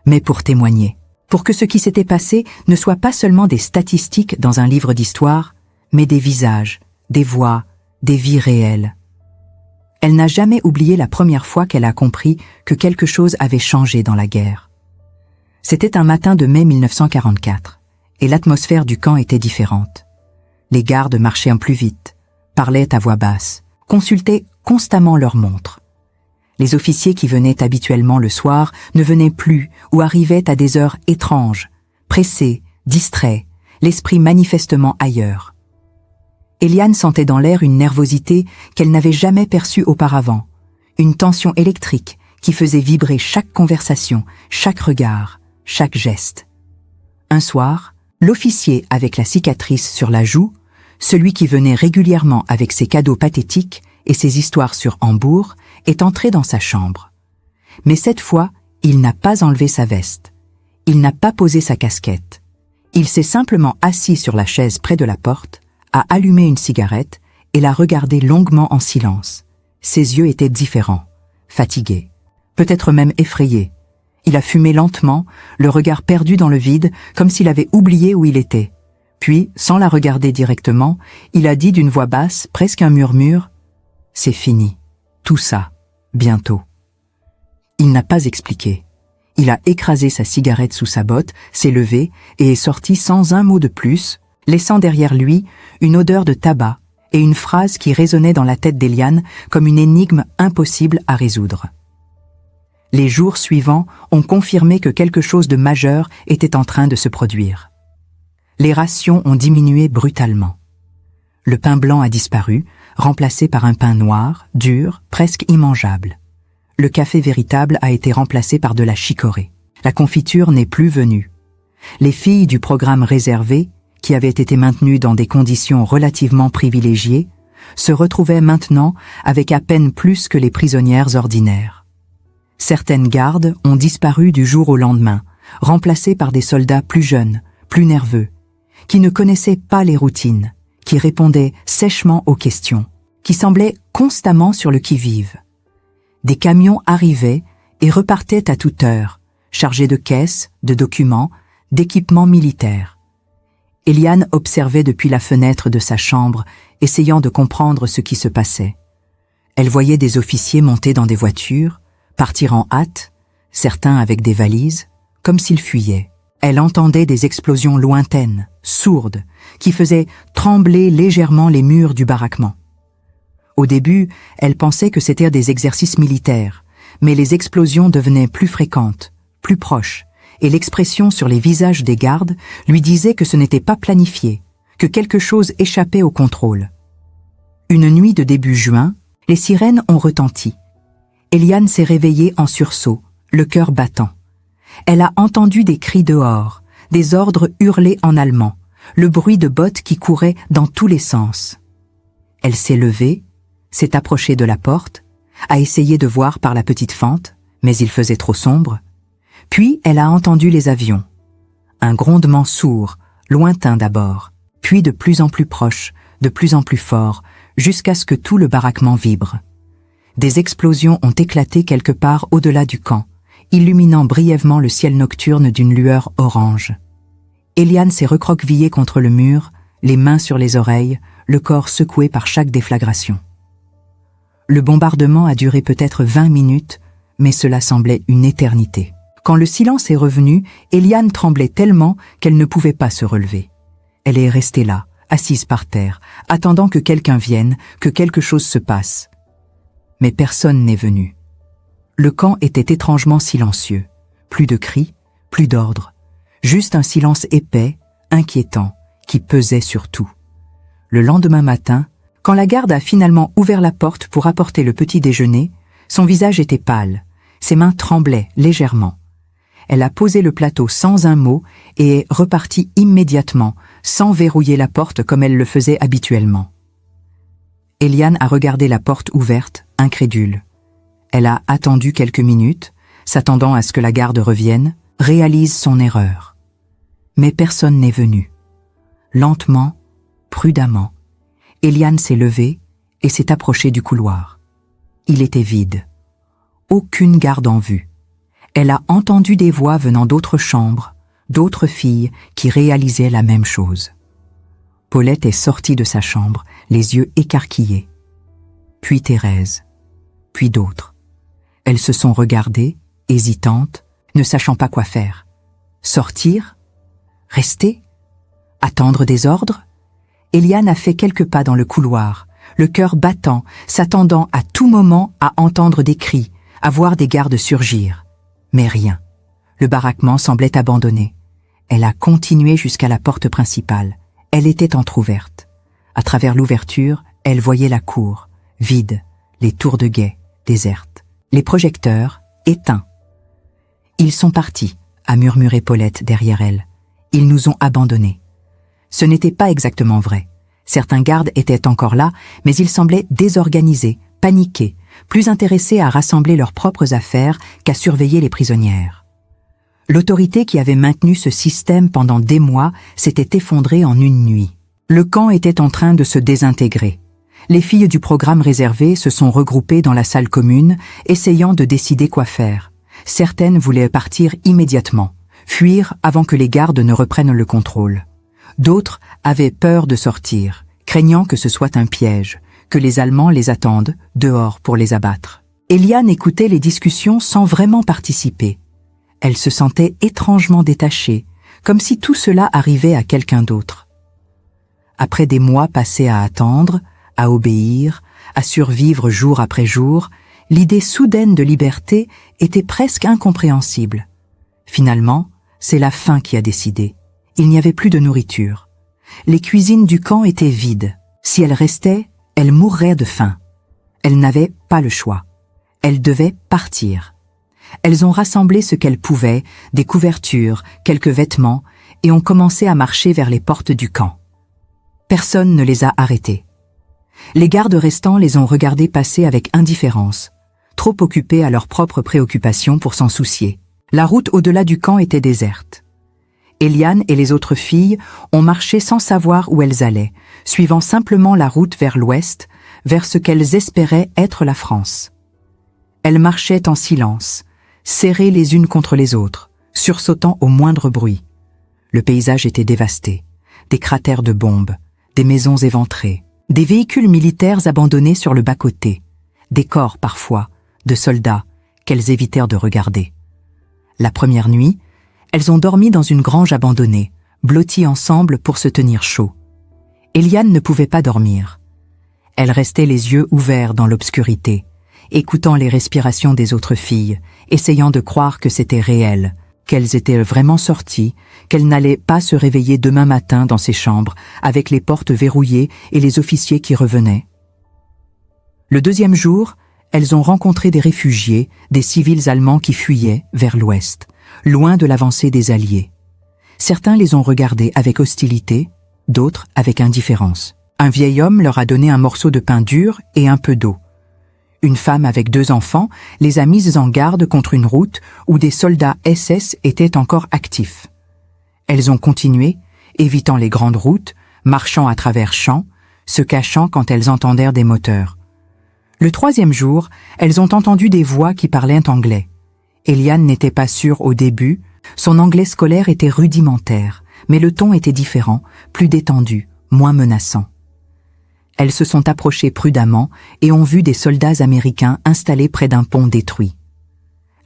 Mais pour témoigner, pour que ce qui s'était passé ne soit pas seulement des statistiques dans un livre d'histoire, mais des visages, des voix, des vies réelles. Elle n'a jamais oublié la première fois qu'elle a compris que quelque chose avait changé dans la guerre. C'était un matin de mai 1944, et l'atmosphère du camp était différente. Les gardes marchaient plus vite, parlaient à voix basse, consultaient constamment leurs montres. Les officiers qui venaient habituellement le soir ne venaient plus ou arrivaient à des heures étranges, pressés, distraits, l'esprit manifestement ailleurs. Eliane sentait dans l'air une nervosité qu'elle n'avait jamais perçue auparavant, une tension électrique qui faisait vibrer chaque conversation, chaque regard, chaque geste. Un soir, l'officier avec la cicatrice sur la joue, celui qui venait régulièrement avec ses cadeaux pathétiques et ses histoires sur Hambourg, est entré dans sa chambre. Mais cette fois, il n'a pas enlevé sa veste. Il n'a pas posé sa casquette. Il s'est simplement assis sur la chaise près de la porte, a allumé une cigarette et l'a regardé longuement en silence. Ses yeux étaient différents, fatigués, peut-être même effrayés. Il a fumé lentement, le regard perdu dans le vide, comme s'il avait oublié où il était. Puis, sans la regarder directement, il a dit d'une voix basse, presque un murmure, « C'est fini, tout ça, bientôt. » Il n'a pas expliqué. Il a écrasé sa cigarette sous sa botte, s'est levé et est sorti sans un mot de plus, laissant derrière lui une odeur de tabac et une phrase qui résonnait dans la tête d'Eliane comme une énigme impossible à résoudre. Les jours suivants ont confirmé que quelque chose de majeur était en train de se produire. Les rations ont diminué brutalement. Le pain blanc a disparu, remplacé par un pain noir, dur, presque immangeable. Le café véritable a été remplacé par de la chicorée. La confiture n'est plus venue. Les filles du programme réservé, qui avaient été maintenues dans des conditions relativement privilégiées, se retrouvaient maintenant avec à peine plus que les prisonnières ordinaires. Certaines gardes ont disparu du jour au lendemain, remplacées par des soldats plus jeunes, plus nerveux, qui ne connaissaient pas les routines, qui répondaient sèchement aux questions, qui semblaient constamment sur le qui-vive. Des camions arrivaient et repartaient à toute heure, chargés de caisses, de documents, d'équipements militaires. Eliane observait depuis la fenêtre de sa chambre, essayant de comprendre ce qui se passait. Elle voyait des officiers monter dans des voitures, partir en hâte, certains avec des valises, comme s'ils fuyaient. Elle entendait des explosions lointaines, sourdes, qui faisaient trembler légèrement les murs du baraquement. Au début, elle pensait que c'étaient des exercices militaires, mais les explosions devenaient plus fréquentes, plus proches, et l'expression sur les visages des gardes lui disait que ce n'était pas planifié, que quelque chose échappait au contrôle. Une nuit de début juin, les sirènes ont retenti. Eliane s'est réveillée en sursaut, le cœur battant. Elle a entendu des cris dehors, des ordres hurlés en allemand, le bruit de bottes qui couraient dans tous les sens. Elle s'est levée, s'est approchée de la porte, a essayé de voir par la petite fente, mais il faisait trop sombre. Puis elle a entendu les avions. Un grondement sourd, lointain d'abord, puis de plus en plus proche, de plus en plus fort, jusqu'à ce que tout le baraquement vibre. Des explosions ont éclaté quelque part au-delà du camp, illuminant brièvement le ciel nocturne d'une lueur orange. Eliane s'est recroquevillée contre le mur, les mains sur les oreilles, le corps secoué par chaque déflagration. Le bombardement a duré peut-être 20 minutes, mais cela semblait une éternité. Quand le silence est revenu, Eliane tremblait tellement qu'elle ne pouvait pas se relever. Elle est restée là, assise par terre, attendant que quelqu'un vienne, que quelque chose se passe. Mais personne n'est venu. Le camp était étrangement silencieux. Plus de cris, plus d'ordre. Juste un silence épais, inquiétant, qui pesait sur tout. Le lendemain matin, quand la garde a finalement ouvert la porte pour apporter le petit déjeuner, son visage était pâle, ses mains tremblaient légèrement. Elle a posé le plateau sans un mot et est repartie immédiatement, sans verrouiller la porte comme elle le faisait habituellement. Eliane a regardé la porte ouverte, incrédule. Elle a attendu quelques minutes, s'attendant à ce que la garde revienne, réalise son erreur. Mais personne n'est venu. Lentement, prudemment, Eliane s'est levée et s'est approchée du couloir. Il était vide. Aucune garde en vue. Elle a entendu des voix venant d'autres chambres, d'autres filles qui réalisaient la même chose. Paulette est sortie de sa chambre, les yeux écarquillés. Puis Thérèse, puis d'autres. Elles se sont regardées, hésitantes, ne sachant pas quoi faire. Sortir? Rester? Attendre des ordres? Eliane a fait quelques pas dans le couloir, le cœur battant, s'attendant à tout moment à entendre des cris, à voir des gardes surgir. Mais rien. Le baraquement semblait abandonné. Elle a continué jusqu'à la porte principale. Elle était entr'ouverte. À travers l'ouverture, elle voyait la cour, vide, les tours de guet, désertes, les projecteurs, éteints. « Ils sont partis », a murmuré Paulette derrière elle. « Ils nous ont abandonnés. » Ce n'était pas exactement vrai. Certains gardes étaient encore là, mais ils semblaient désorganisés, paniqués, plus intéressés à rassembler leurs propres affaires qu'à surveiller les prisonnières. L'autorité qui avait maintenu ce système pendant des mois s'était effondrée en une nuit. Le camp était en train de se désintégrer. Les filles du programme réservé se sont regroupées dans la salle commune, essayant de décider quoi faire. Certaines voulaient partir immédiatement, fuir avant que les gardes ne reprennent le contrôle. D'autres avaient peur de sortir, craignant que ce soit un piège, que les Allemands les attendent dehors pour les abattre. Eliane écoutait les discussions sans vraiment participer. Elle se sentait étrangement détachée, comme si tout cela arrivait à quelqu'un d'autre. Après des mois passés à attendre, à obéir, à survivre jour après jour, l'idée soudaine de liberté était presque incompréhensible. Finalement, c'est la faim qui a décidé. Il n'y avait plus de nourriture. Les cuisines du camp étaient vides. Si elle restait, elle mourrait de faim. Elle n'avait pas le choix. Elle devait partir. Elles ont rassemblé ce qu'elles pouvaient, des couvertures, quelques vêtements, et ont commencé à marcher vers les portes du camp. Personne ne les a arrêtées. Les gardes restants les ont regardées passer avec indifférence, trop occupées à leurs propres préoccupations pour s'en soucier. La route au-delà du camp était déserte. Eliane et les autres filles ont marché sans savoir où elles allaient, suivant simplement la route vers l'ouest, vers ce qu'elles espéraient être la France. Elles marchaient en silence, serrées les unes contre les autres, sursautant au moindre bruit. Le paysage était dévasté. Des cratères de bombes, des maisons éventrées, des véhicules militaires abandonnés sur le bas-côté, des corps parfois, de soldats qu'elles évitèrent de regarder. La première nuit, elles ont dormi dans une grange abandonnée, blotties ensemble pour se tenir chaud. Eliane ne pouvait pas dormir. Elle restait les yeux ouverts dans l'obscurité, écoutant les respirations des autres filles, essayant de croire que c'était réel, qu'elles étaient vraiment sorties, qu'elles n'allaient pas se réveiller demain matin dans ces chambres, avec les portes verrouillées et les officiers qui revenaient. Le deuxième jour, elles ont rencontré des réfugiés, des civils allemands qui fuyaient vers l'ouest, loin de l'avancée des Alliés. Certains les ont regardés avec hostilité, d'autres avec indifférence. Un vieil homme leur a donné un morceau de pain dur et un peu d'eau. Une femme avec 2 enfants les a mises en garde contre une route où des soldats SS étaient encore actifs. Elles ont continué, évitant les grandes routes, marchant à travers champs, se cachant quand elles entendèrent des moteurs. Le 3e jour, elles ont entendu des voix qui parlaient anglais. Eliane n'était pas sûre au début, son anglais scolaire était rudimentaire, mais le ton était différent, plus détendu, moins menaçant. Elles se sont approchées prudemment et ont vu des soldats américains installés près d'un pont détruit.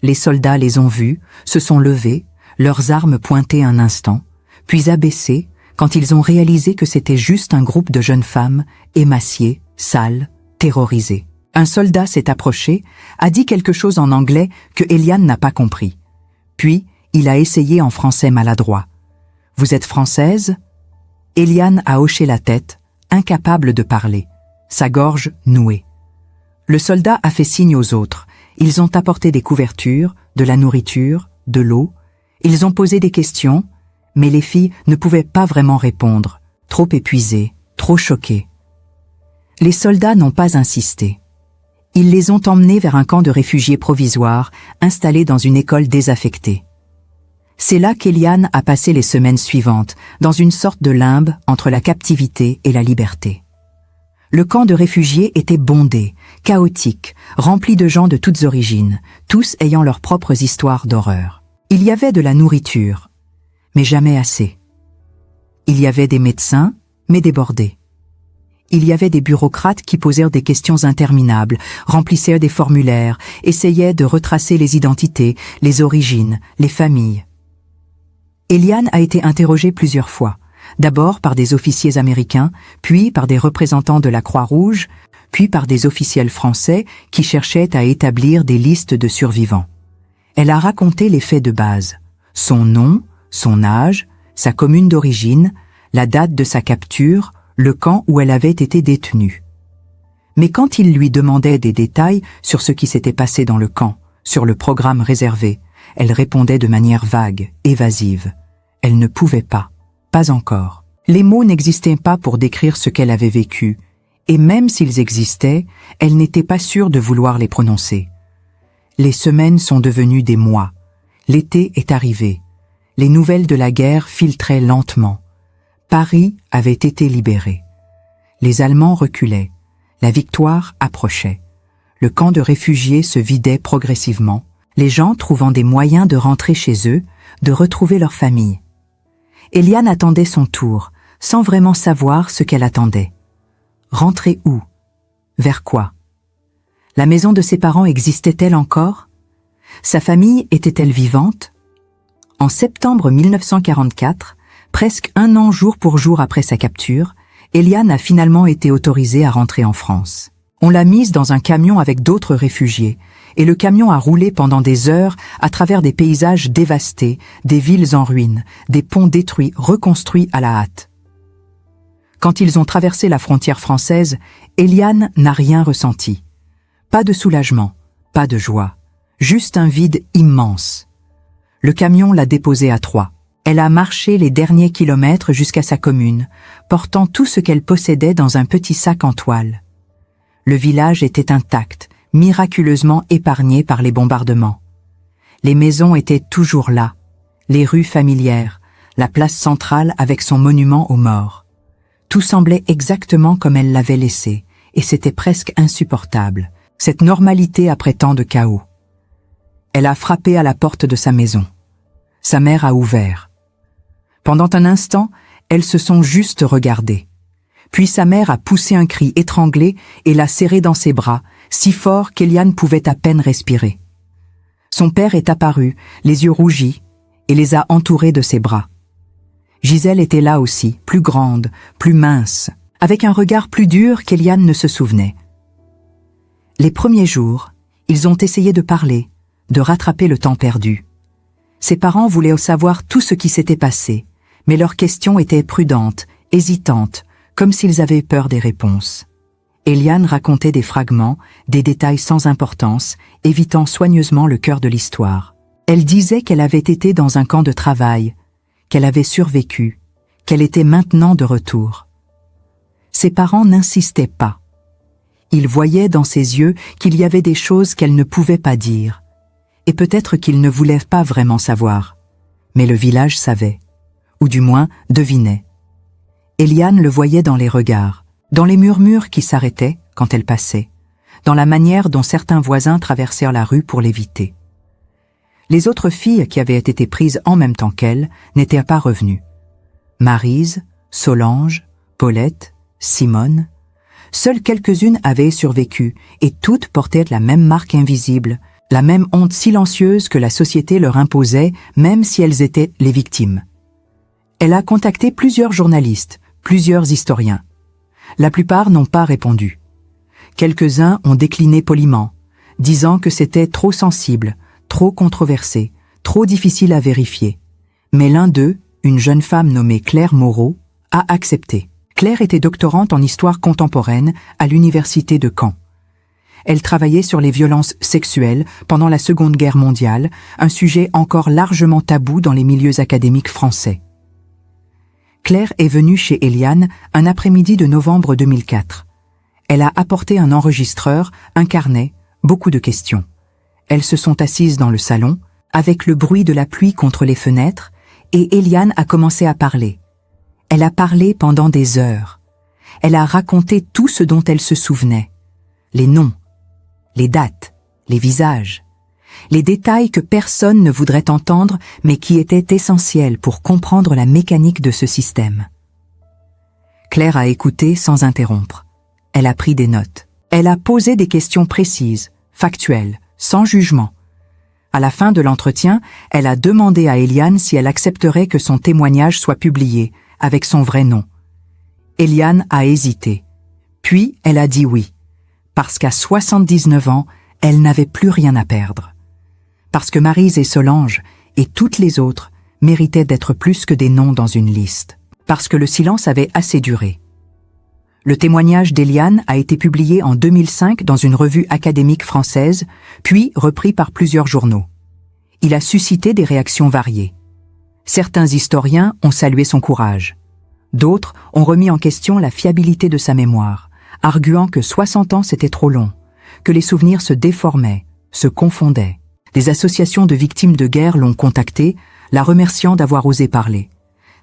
Les soldats les ont vus, se sont levés, leurs armes pointées un instant, puis abaissées quand ils ont réalisé que c'était juste un groupe de jeunes femmes, émaciées, sales, terrorisées. Un soldat s'est approché, a dit quelque chose en anglais que Eliane n'a pas compris. Puis, il a essayé en français maladroit. « Vous êtes française ?» Eliane a hoché la tête, incapable de parler, sa gorge nouée. Le soldat a fait signe aux autres. Ils ont apporté des couvertures, de la nourriture, de l'eau. Ils ont posé des questions, mais les filles ne pouvaient pas vraiment répondre, trop épuisées, trop choquées. Les soldats n'ont pas insisté. Ils les ont emmenées vers un camp de réfugiés provisoire installé dans une école désaffectée. C'est là qu'Eliane a passé les semaines suivantes, dans une sorte de limbe entre la captivité et la liberté. Le camp de réfugiés était bondé, chaotique, rempli de gens de toutes origines, tous ayant leurs propres histoires d'horreur. Il y avait de la nourriture, mais jamais assez. Il y avait des médecins, mais débordés. Il y avait des bureaucrates qui posèrent des questions interminables, remplissaient des formulaires, essayaient de retracer les identités, les origines, les familles. Eliane a été interrogée plusieurs fois, d'abord par des officiers américains, puis par des représentants de la Croix-Rouge, puis par des officiels français qui cherchaient à établir des listes de survivants. Elle a raconté les faits de base, son nom, son âge, sa commune d'origine, la date de sa capture, le camp où elle avait été détenue. Mais quand il lui demandait des détails sur ce qui s'était passé dans le camp, sur le programme réservé, elle répondait de manière vague, évasive. Elle ne pouvait pas encore. Les mots n'existaient pas pour décrire ce qu'elle avait vécu, et même s'ils existaient, elle n'était pas sûre de vouloir les prononcer. Les semaines sont devenues des mois. L'été est arrivé. Les nouvelles de la guerre filtraient lentement. Paris avait été libéré. Les Allemands reculaient. La victoire approchait. Le camp de réfugiés se vidait progressivement, les gens trouvant des moyens de rentrer chez eux, de retrouver leur famille. Eliane attendait son tour, sans vraiment savoir ce qu'elle attendait. Rentrer où? Vers quoi? La maison de ses parents existait-elle encore? Sa famille était-elle vivante? En septembre 1944, presque 1 an jour pour jour après sa capture, Eliane a finalement été autorisée à rentrer en France. On l'a mise dans un camion avec d'autres réfugiés, et le camion a roulé pendant des heures à travers des paysages dévastés, des villes en ruines, des ponts détruits, reconstruits à la hâte. Quand ils ont traversé la frontière française, Eliane n'a rien ressenti. Pas de soulagement, pas de joie, juste un vide immense. Le camion l'a déposée à Troyes. Elle a marché les derniers kilomètres jusqu'à sa commune, portant tout ce qu'elle possédait dans un petit sac en toile. Le village était intact, miraculeusement épargné par les bombardements. Les maisons étaient toujours là, les rues familières, la place centrale avec son monument aux morts. Tout semblait exactement comme elle l'avait laissé, et c'était presque insupportable, cette normalité après tant de chaos. Elle a frappé à la porte de sa maison. Sa mère a ouvert. Pendant un instant, elles se sont juste regardées. Puis sa mère a poussé un cri étranglé et l'a serré dans ses bras, si fort qu'Eliane pouvait à peine respirer. Son père est apparu, les yeux rougis, et les a entourés de ses bras. Gisèle était là aussi, plus grande, plus mince, avec un regard plus dur qu'Eliane ne se souvenait. Les premiers jours, ils ont essayé de parler, de rattraper le temps perdu. Ses parents voulaient savoir tout ce qui s'était passé, mais leurs questions étaient prudentes, hésitantes, comme s'ils avaient peur des réponses. Eliane racontait des fragments, des détails sans importance, évitant soigneusement le cœur de l'histoire. Elle disait qu'elle avait été dans un camp de travail, qu'elle avait survécu, qu'elle était maintenant de retour. Ses parents n'insistaient pas. Ils voyaient dans ses yeux qu'il y avait des choses qu'elle ne pouvait pas dire, et peut-être qu'ils ne voulaient pas vraiment savoir. Mais le village savait, ou du moins devinait. Eliane le voyait dans les regards, dans les murmures qui s'arrêtaient quand elle passait, dans la manière dont certains voisins traversèrent la rue pour l'éviter. Les autres filles qui avaient été prises en même temps qu'elle n'étaient pas revenues. Maryse, Solange, Paulette, Simone. Seules quelques-unes avaient survécu et toutes portaient la même marque invisible, la même honte silencieuse que la société leur imposait, même si elles étaient les victimes. Elle a contacté plusieurs journalistes, plusieurs historiens. La plupart n'ont pas répondu. Quelques-uns ont décliné poliment, disant que c'était trop sensible, trop controversé, trop difficile à vérifier. Mais l'un d'eux, une jeune femme nommée Claire Moreau, a accepté. Claire était doctorante en histoire contemporaine à l'université de Caen. Elle travaillait sur les violences sexuelles pendant la Seconde Guerre mondiale, un sujet encore largement tabou dans les milieux académiques français. Claire est venue chez Eliane un après-midi de novembre 2004. Elle a apporté un enregistreur, un carnet, beaucoup de questions. Elles se sont assises dans le salon, avec le bruit de la pluie contre les fenêtres, et Eliane a commencé à parler. Elle a parlé pendant des heures. Elle a raconté tout ce dont elle se souvenait. Les noms, les dates, les visages, les détails que personne ne voudrait entendre mais qui étaient essentiels pour comprendre la mécanique de ce système. Claire a écouté sans interrompre. Elle a pris des notes. Elle a posé des questions précises, factuelles, sans jugement. À la fin de l'entretien, elle a demandé à Eliane si elle accepterait que son témoignage soit publié, avec son vrai nom. Eliane a hésité. Puis elle a dit oui, parce qu'à 79 ans, elle n'avait plus rien à perdre. Parce que Maryse et Solange, et toutes les autres, méritaient d'être plus que des noms dans une liste. Parce que le silence avait assez duré. Le témoignage d'Eliane a été publié en 2005 dans une revue académique française, puis repris par plusieurs journaux. Il a suscité des réactions variées. Certains historiens ont salué son courage. D'autres ont remis en question la fiabilité de sa mémoire, arguant que 60 ans c'était trop long, que les souvenirs se déformaient, se confondaient. Des associations de victimes de guerre l'ont contacté, la remerciant d'avoir osé parler.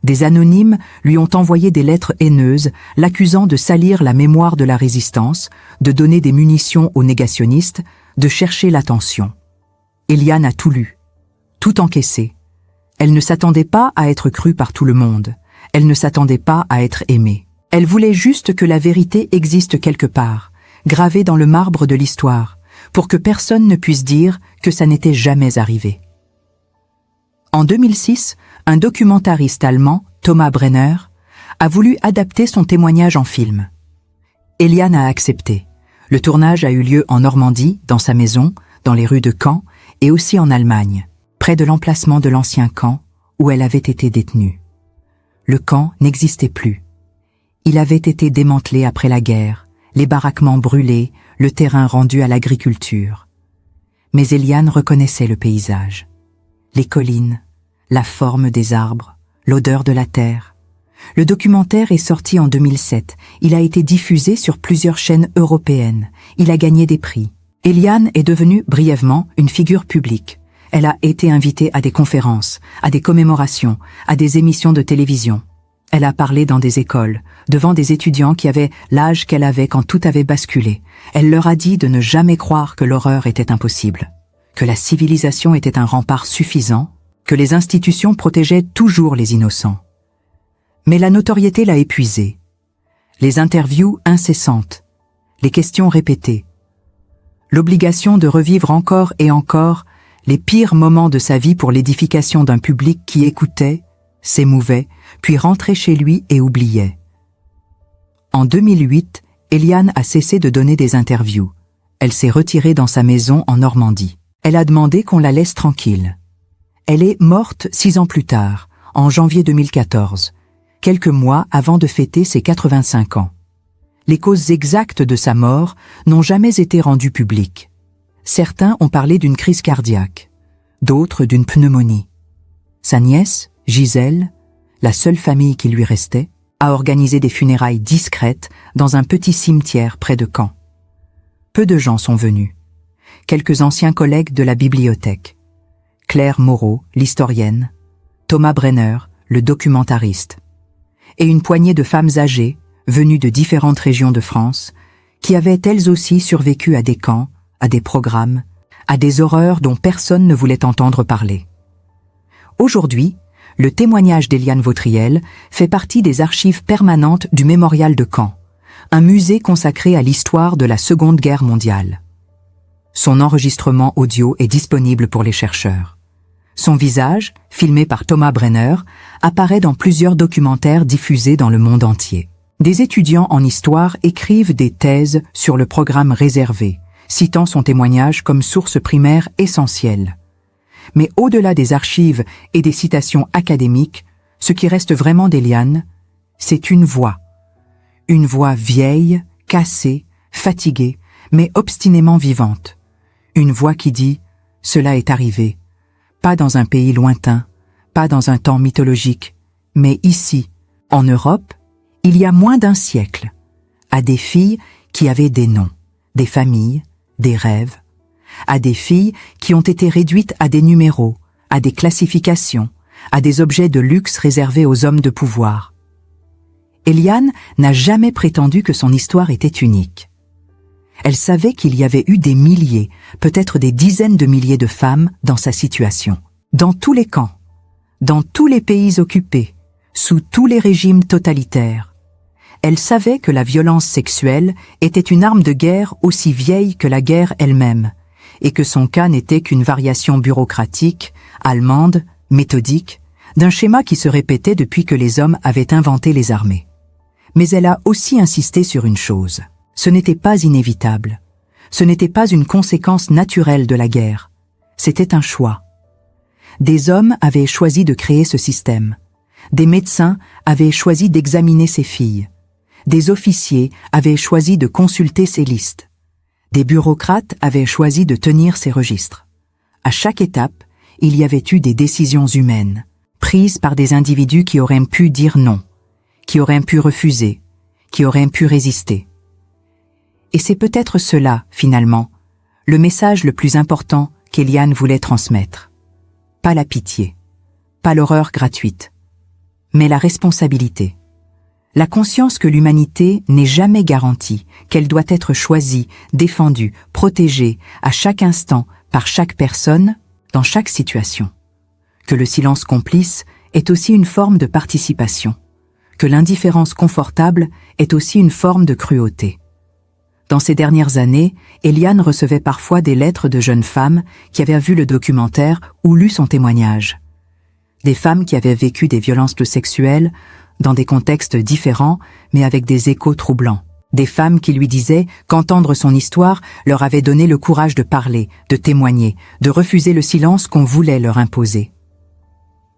Des anonymes lui ont envoyé des lettres haineuses, l'accusant de salir la mémoire de la résistance, de donner des munitions aux négationnistes, de chercher l'attention. Eliane a tout lu, tout encaissé. Elle ne s'attendait pas à être crue par tout le monde. Elle ne s'attendait pas à être aimée. Elle voulait juste que la vérité existe quelque part, gravée dans le marbre de l'histoire, pour que personne ne puisse dire que ça n'était jamais arrivé. En 2006, un documentariste allemand, Thomas Brenner, a voulu adapter son témoignage en film. Eliane a accepté. Le tournage a eu lieu en Normandie, dans sa maison, dans les rues de Caen, et aussi en Allemagne, près de l'emplacement de l'ancien camp où elle avait été détenue. Le camp n'existait plus. Il avait été démantelé après la guerre, les baraquements brûlés, le terrain rendu à l'agriculture. Mais Eliane reconnaissait le paysage. Les collines, la forme des arbres, l'odeur de la terre. Le documentaire est sorti en 2007. Il a été diffusé sur plusieurs chaînes européennes. Il a gagné des prix. Eliane est devenue brièvement une figure publique. Elle a été invitée à des conférences, à des commémorations, à des émissions de télévision. Elle a parlé dans des écoles, devant des étudiants qui avaient l'âge qu'elle avait quand tout avait basculé. Elle leur a dit de ne jamais croire que l'horreur était impossible, que la civilisation était un rempart suffisant, que les institutions protégeaient toujours les innocents. Mais la notoriété l'a épuisée. Les interviews incessantes, les questions répétées, l'obligation de revivre encore et encore les pires moments de sa vie pour l'édification d'un public qui écoutait, s'émouvait, puis rentrait chez lui et oubliait. En 2008, Eliane a cessé de donner des interviews. Elle s'est retirée dans sa maison en Normandie. Elle a demandé qu'on la laisse tranquille. Elle est morte 6 ans plus tard, en janvier 2014, quelques mois avant de fêter ses 85 ans. Les causes exactes de sa mort n'ont jamais été rendues publiques. Certains ont parlé d'une crise cardiaque, d'autres d'une pneumonie. Sa nièce, Gisèle, la seule famille qui lui restait, a organisé des funérailles discrètes dans un petit cimetière près de Caen. Peu de gens sont venus. Quelques anciens collègues de la bibliothèque. Claire Moreau, l'historienne, Thomas Brenner, le documentariste, et une poignée de femmes âgées, venues de différentes régions de France, qui avaient elles aussi survécu à des camps, à des programmes, à des horreurs dont personne ne voulait entendre parler. Aujourd'hui, le témoignage d'Eliane Vautriel fait partie des archives permanentes du Mémorial de Caen, un musée consacré à l'histoire de la Seconde Guerre mondiale. Son enregistrement audio est disponible pour les chercheurs. Son visage, filmé par Thomas Brenner, apparaît dans plusieurs documentaires diffusés dans le monde entier. Des étudiants en histoire écrivent des thèses sur le programme réservé, citant son témoignage comme source primaire essentielle. Mais au-delà des archives et des citations académiques, ce qui reste vraiment d'Eliane, c'est une voix vieille, cassée, fatiguée, mais obstinément vivante. Une voix qui dit « Cela est arrivé », pas dans un pays lointain, pas dans un temps mythologique, mais ici, en Europe, il y a moins d'un siècle, à des filles qui avaient des noms, des familles, des rêves, à des filles qui ont été réduites à des numéros, à des classifications, à des objets de luxe réservés aux hommes de pouvoir. Eliane n'a jamais prétendu que son histoire était unique. Elle savait qu'il y avait eu des milliers, peut-être des dizaines de milliers de femmes dans sa situation, dans tous les camps, dans tous les pays occupés, sous tous les régimes totalitaires. Elle savait que la violence sexuelle était une arme de guerre aussi vieille que la guerre elle-même, et que son cas n'était qu'une variation bureaucratique, allemande, méthodique, d'un schéma qui se répétait depuis que les hommes avaient inventé les armées. Mais elle a aussi insisté sur une chose. Ce n'était pas inévitable. Ce n'était pas une conséquence naturelle de la guerre. C'était un choix. Des hommes avaient choisi de créer ce système. Des médecins avaient choisi d'examiner ces filles. Des officiers avaient choisi de consulter ces listes. Des bureaucrates avaient choisi de tenir ces registres. À chaque étape, il y avait eu des décisions humaines, prises par des individus qui auraient pu dire non, qui auraient pu refuser, qui auraient pu résister. Et c'est peut-être cela, finalement, le message le plus important qu'Eliane voulait transmettre. Pas la pitié, pas l'horreur gratuite, mais la responsabilité. La conscience que l'humanité n'est jamais garantie, qu'elle doit être choisie, défendue, protégée, à chaque instant, par chaque personne, dans chaque situation. Que le silence complice est aussi une forme de participation. Que l'indifférence confortable est aussi une forme de cruauté. Dans ces dernières années, Eliane recevait parfois des lettres de jeunes femmes qui avaient vu le documentaire ou lu son témoignage. Des femmes qui avaient vécu des violences sexuelles dans des contextes différents, mais avec des échos troublants. Des femmes qui lui disaient qu'entendre son histoire leur avait donné le courage de parler, de témoigner, de refuser le silence qu'on voulait leur imposer.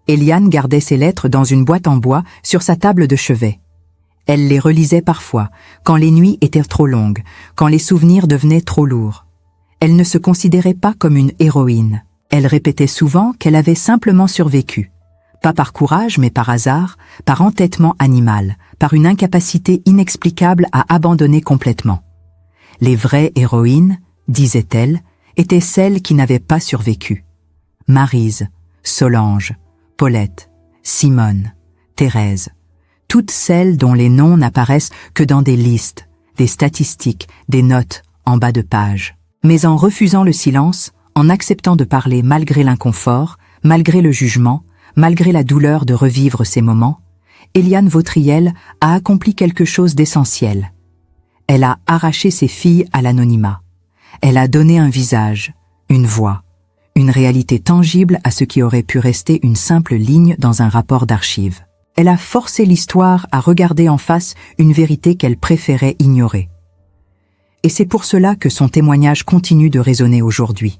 Eliane gardait ces lettres dans une boîte en bois sur sa table de chevet. Elle les relisait parfois, quand les nuits étaient trop longues, quand les souvenirs devenaient trop lourds. Elle ne se considérait pas comme une héroïne. Elle répétait souvent qu'elle avait simplement survécu. Pas par courage, mais par hasard, par entêtement animal, par une incapacité inexplicable à abandonner complètement. Les vraies héroïnes, disait-elle, étaient celles qui n'avaient pas survécu. Maryse, Solange, Paulette, Simone, Thérèse. toutes celles dont les noms n'apparaissent que dans des listes, des statistiques, des notes en bas de page. Mais en refusant le silence, en acceptant de parler malgré l'inconfort, malgré le jugement, malgré la douleur de revivre ces moments, Eliane Vautriel a accompli quelque chose d'essentiel. Elle a arraché ses filles à l'anonymat. Elle a donné un visage, une voix, une réalité tangible à ce qui aurait pu rester une simple ligne dans un rapport d'archives. Elle a forcé l'histoire à regarder en face une vérité qu'elle préférait ignorer. Et c'est pour cela que son témoignage continue de résonner aujourd'hui.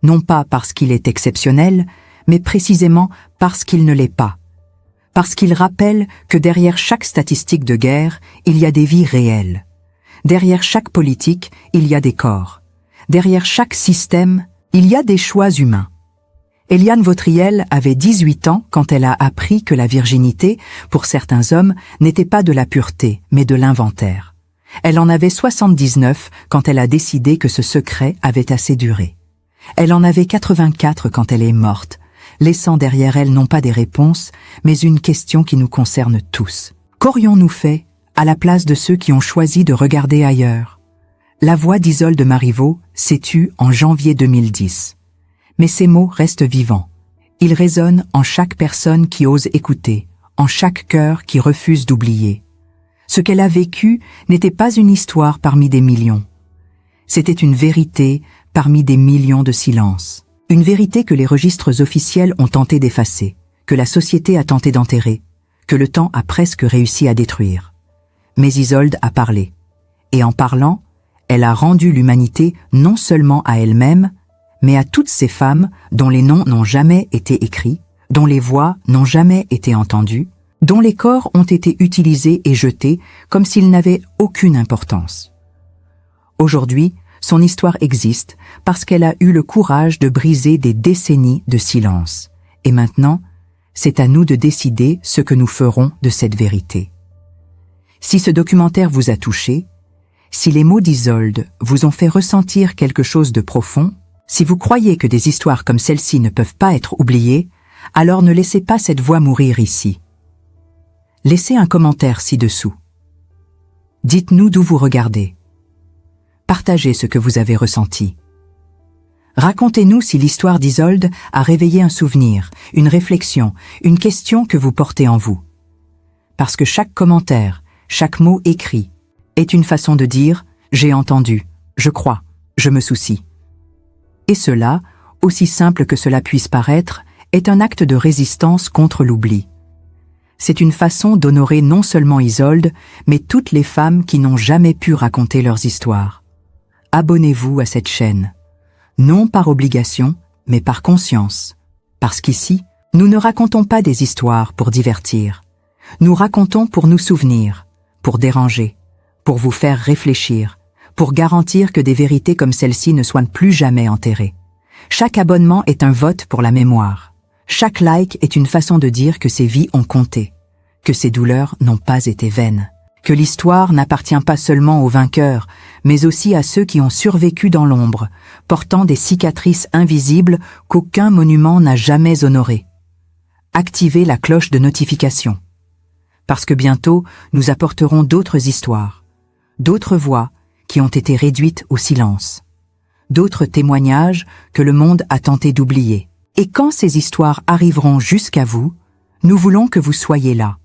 Non pas parce qu'il est exceptionnel, mais précisément parce qu'il ne l'est pas. Parce qu'il rappelle que derrière chaque statistique de guerre, il y a des vies réelles. Derrière chaque politique, il y a des corps. Derrière chaque système, il y a des choix humains. Eliane Vautriel avait 18 ans quand elle a appris que la virginité, pour certains hommes, n'était pas de la pureté, mais de l'inventaire. Elle en avait 79 quand elle a décidé que ce secret avait assez duré. Elle en avait 84 quand elle est morte, laissant derrière elle non pas des réponses, mais une question qui nous concerne tous. Qu'aurions-nous fait à la place de ceux qui ont choisi de regarder ailleurs? La voix d'Isolde Marivaux s'est tue en janvier 2010. Mais ces mots restent vivants. Ils résonnent en chaque personne qui ose écouter, en chaque cœur qui refuse d'oublier. Ce qu'elle a vécu n'était pas une histoire parmi des millions. C'était une vérité parmi des millions de silences. Une vérité que les registres officiels ont tenté d'effacer, que la société a tenté d'enterrer, que le temps a presque réussi à détruire. Mais Isolde a parlé. Et en parlant, elle a rendu l'humanité non seulement à elle-même, mais à toutes ces femmes dont les noms n'ont jamais été écrits, dont les voix n'ont jamais été entendues, dont les corps ont été utilisés et jetés comme s'ils n'avaient aucune importance. Aujourd'hui, son histoire existe parce qu'elle a eu le courage de briser des décennies de silence. Et maintenant, c'est à nous de décider ce que nous ferons de cette vérité. Si ce documentaire vous a touché, si les mots d'Isolde vous ont fait ressentir quelque chose de profond, si vous croyez que des histoires comme celle-ci ne peuvent pas être oubliées, alors ne laissez pas cette voix mourir ici. Laissez un commentaire ci-dessous. Dites-nous d'où vous regardez. Partagez ce que vous avez ressenti. Racontez-nous si l'histoire d'Isolde a réveillé un souvenir, une réflexion, une question que vous portez en vous. Parce que chaque commentaire, chaque mot écrit, est une façon de dire « j'ai entendu, je crois, je me soucie ». Et cela, aussi simple que cela puisse paraître, est un acte de résistance contre l'oubli. C'est une façon d'honorer non seulement Isolde, mais toutes les femmes qui n'ont jamais pu raconter leurs histoires. Abonnez-vous à cette chaîne. Non par obligation, mais par conscience. Parce qu'ici, nous ne racontons pas des histoires pour divertir. Nous racontons pour nous souvenir, pour déranger, pour vous faire réfléchir, pour garantir que des vérités comme celle-ci ne soient plus jamais enterrées. Chaque abonnement est un vote pour la mémoire. Chaque like est une façon de dire que ces vies ont compté, que ces douleurs n'ont pas été vaines, que l'histoire n'appartient pas seulement aux vainqueurs, mais aussi à ceux qui ont survécu dans l'ombre, portant des cicatrices invisibles qu'aucun monument n'a jamais honorées. Activez la cloche de notification. Parce que bientôt, nous apporterons d'autres histoires, d'autres voix qui ont été réduites au silence, d'autres témoignages que le monde a tenté d'oublier. Et quand ces histoires arriveront jusqu'à vous, nous voulons que vous soyez là.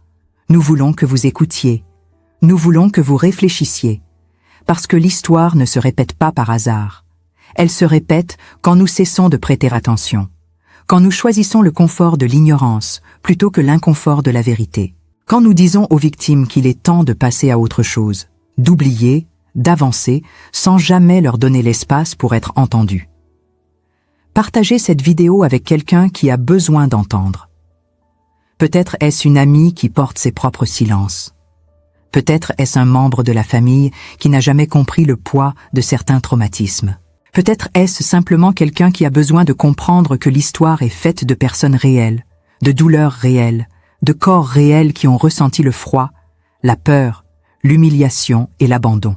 Nous voulons que vous écoutiez. Nous voulons que vous réfléchissiez. Parce que l'histoire ne se répète pas par hasard. Elle se répète quand nous cessons de prêter attention. Quand nous choisissons le confort de l'ignorance plutôt que l'inconfort de la vérité. Quand nous disons aux victimes qu'il est temps de passer à autre chose, d'oublier, d'avancer, sans jamais leur donner l'espace pour être entendus. Partagez cette vidéo avec quelqu'un qui a besoin d'entendre. Peut-être est-ce une amie qui porte ses propres silences. Peut-être est-ce un membre de la famille qui n'a jamais compris le poids de certains traumatismes. Peut-être est-ce simplement quelqu'un qui a besoin de comprendre que l'histoire est faite de personnes réelles, de douleurs réelles, de corps réels qui ont ressenti le froid, la peur, l'humiliation et l'abandon.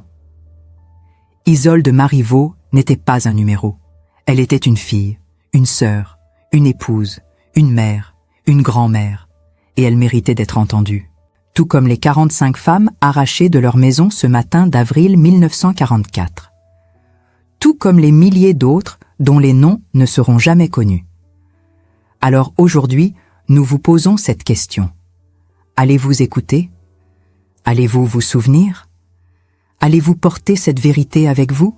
Isolde Marivaux n'était pas un numéro. Elle était une fille, une sœur, une épouse, une mère, une grand-mère, et elle méritait d'être entendue. tout comme les 45 femmes arrachées de leur maison ce matin d'avril 1944. Tout comme les milliers d'autres dont les noms ne seront jamais connus. Alors aujourd'hui, nous vous posons cette question. Allez-vous écouter? Allez-vous vous souvenir? Allez-vous porter cette vérité avec vous?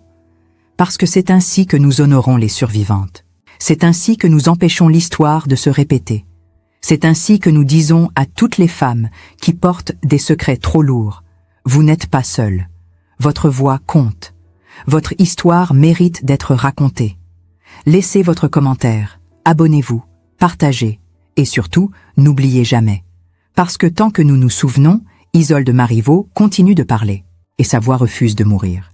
Parce que c'est ainsi que nous honorons les survivantes. C'est ainsi que nous empêchons l'histoire de se répéter. C'est ainsi que nous disons à toutes les femmes qui portent des secrets trop lourds, vous n'êtes pas seules. Votre voix compte. Votre histoire mérite d'être racontée. Laissez votre commentaire, abonnez-vous, partagez, et surtout, n'oubliez jamais. Parce que tant que nous nous souvenons, Isolde Marivaux continue de parler, et sa voix refuse de mourir.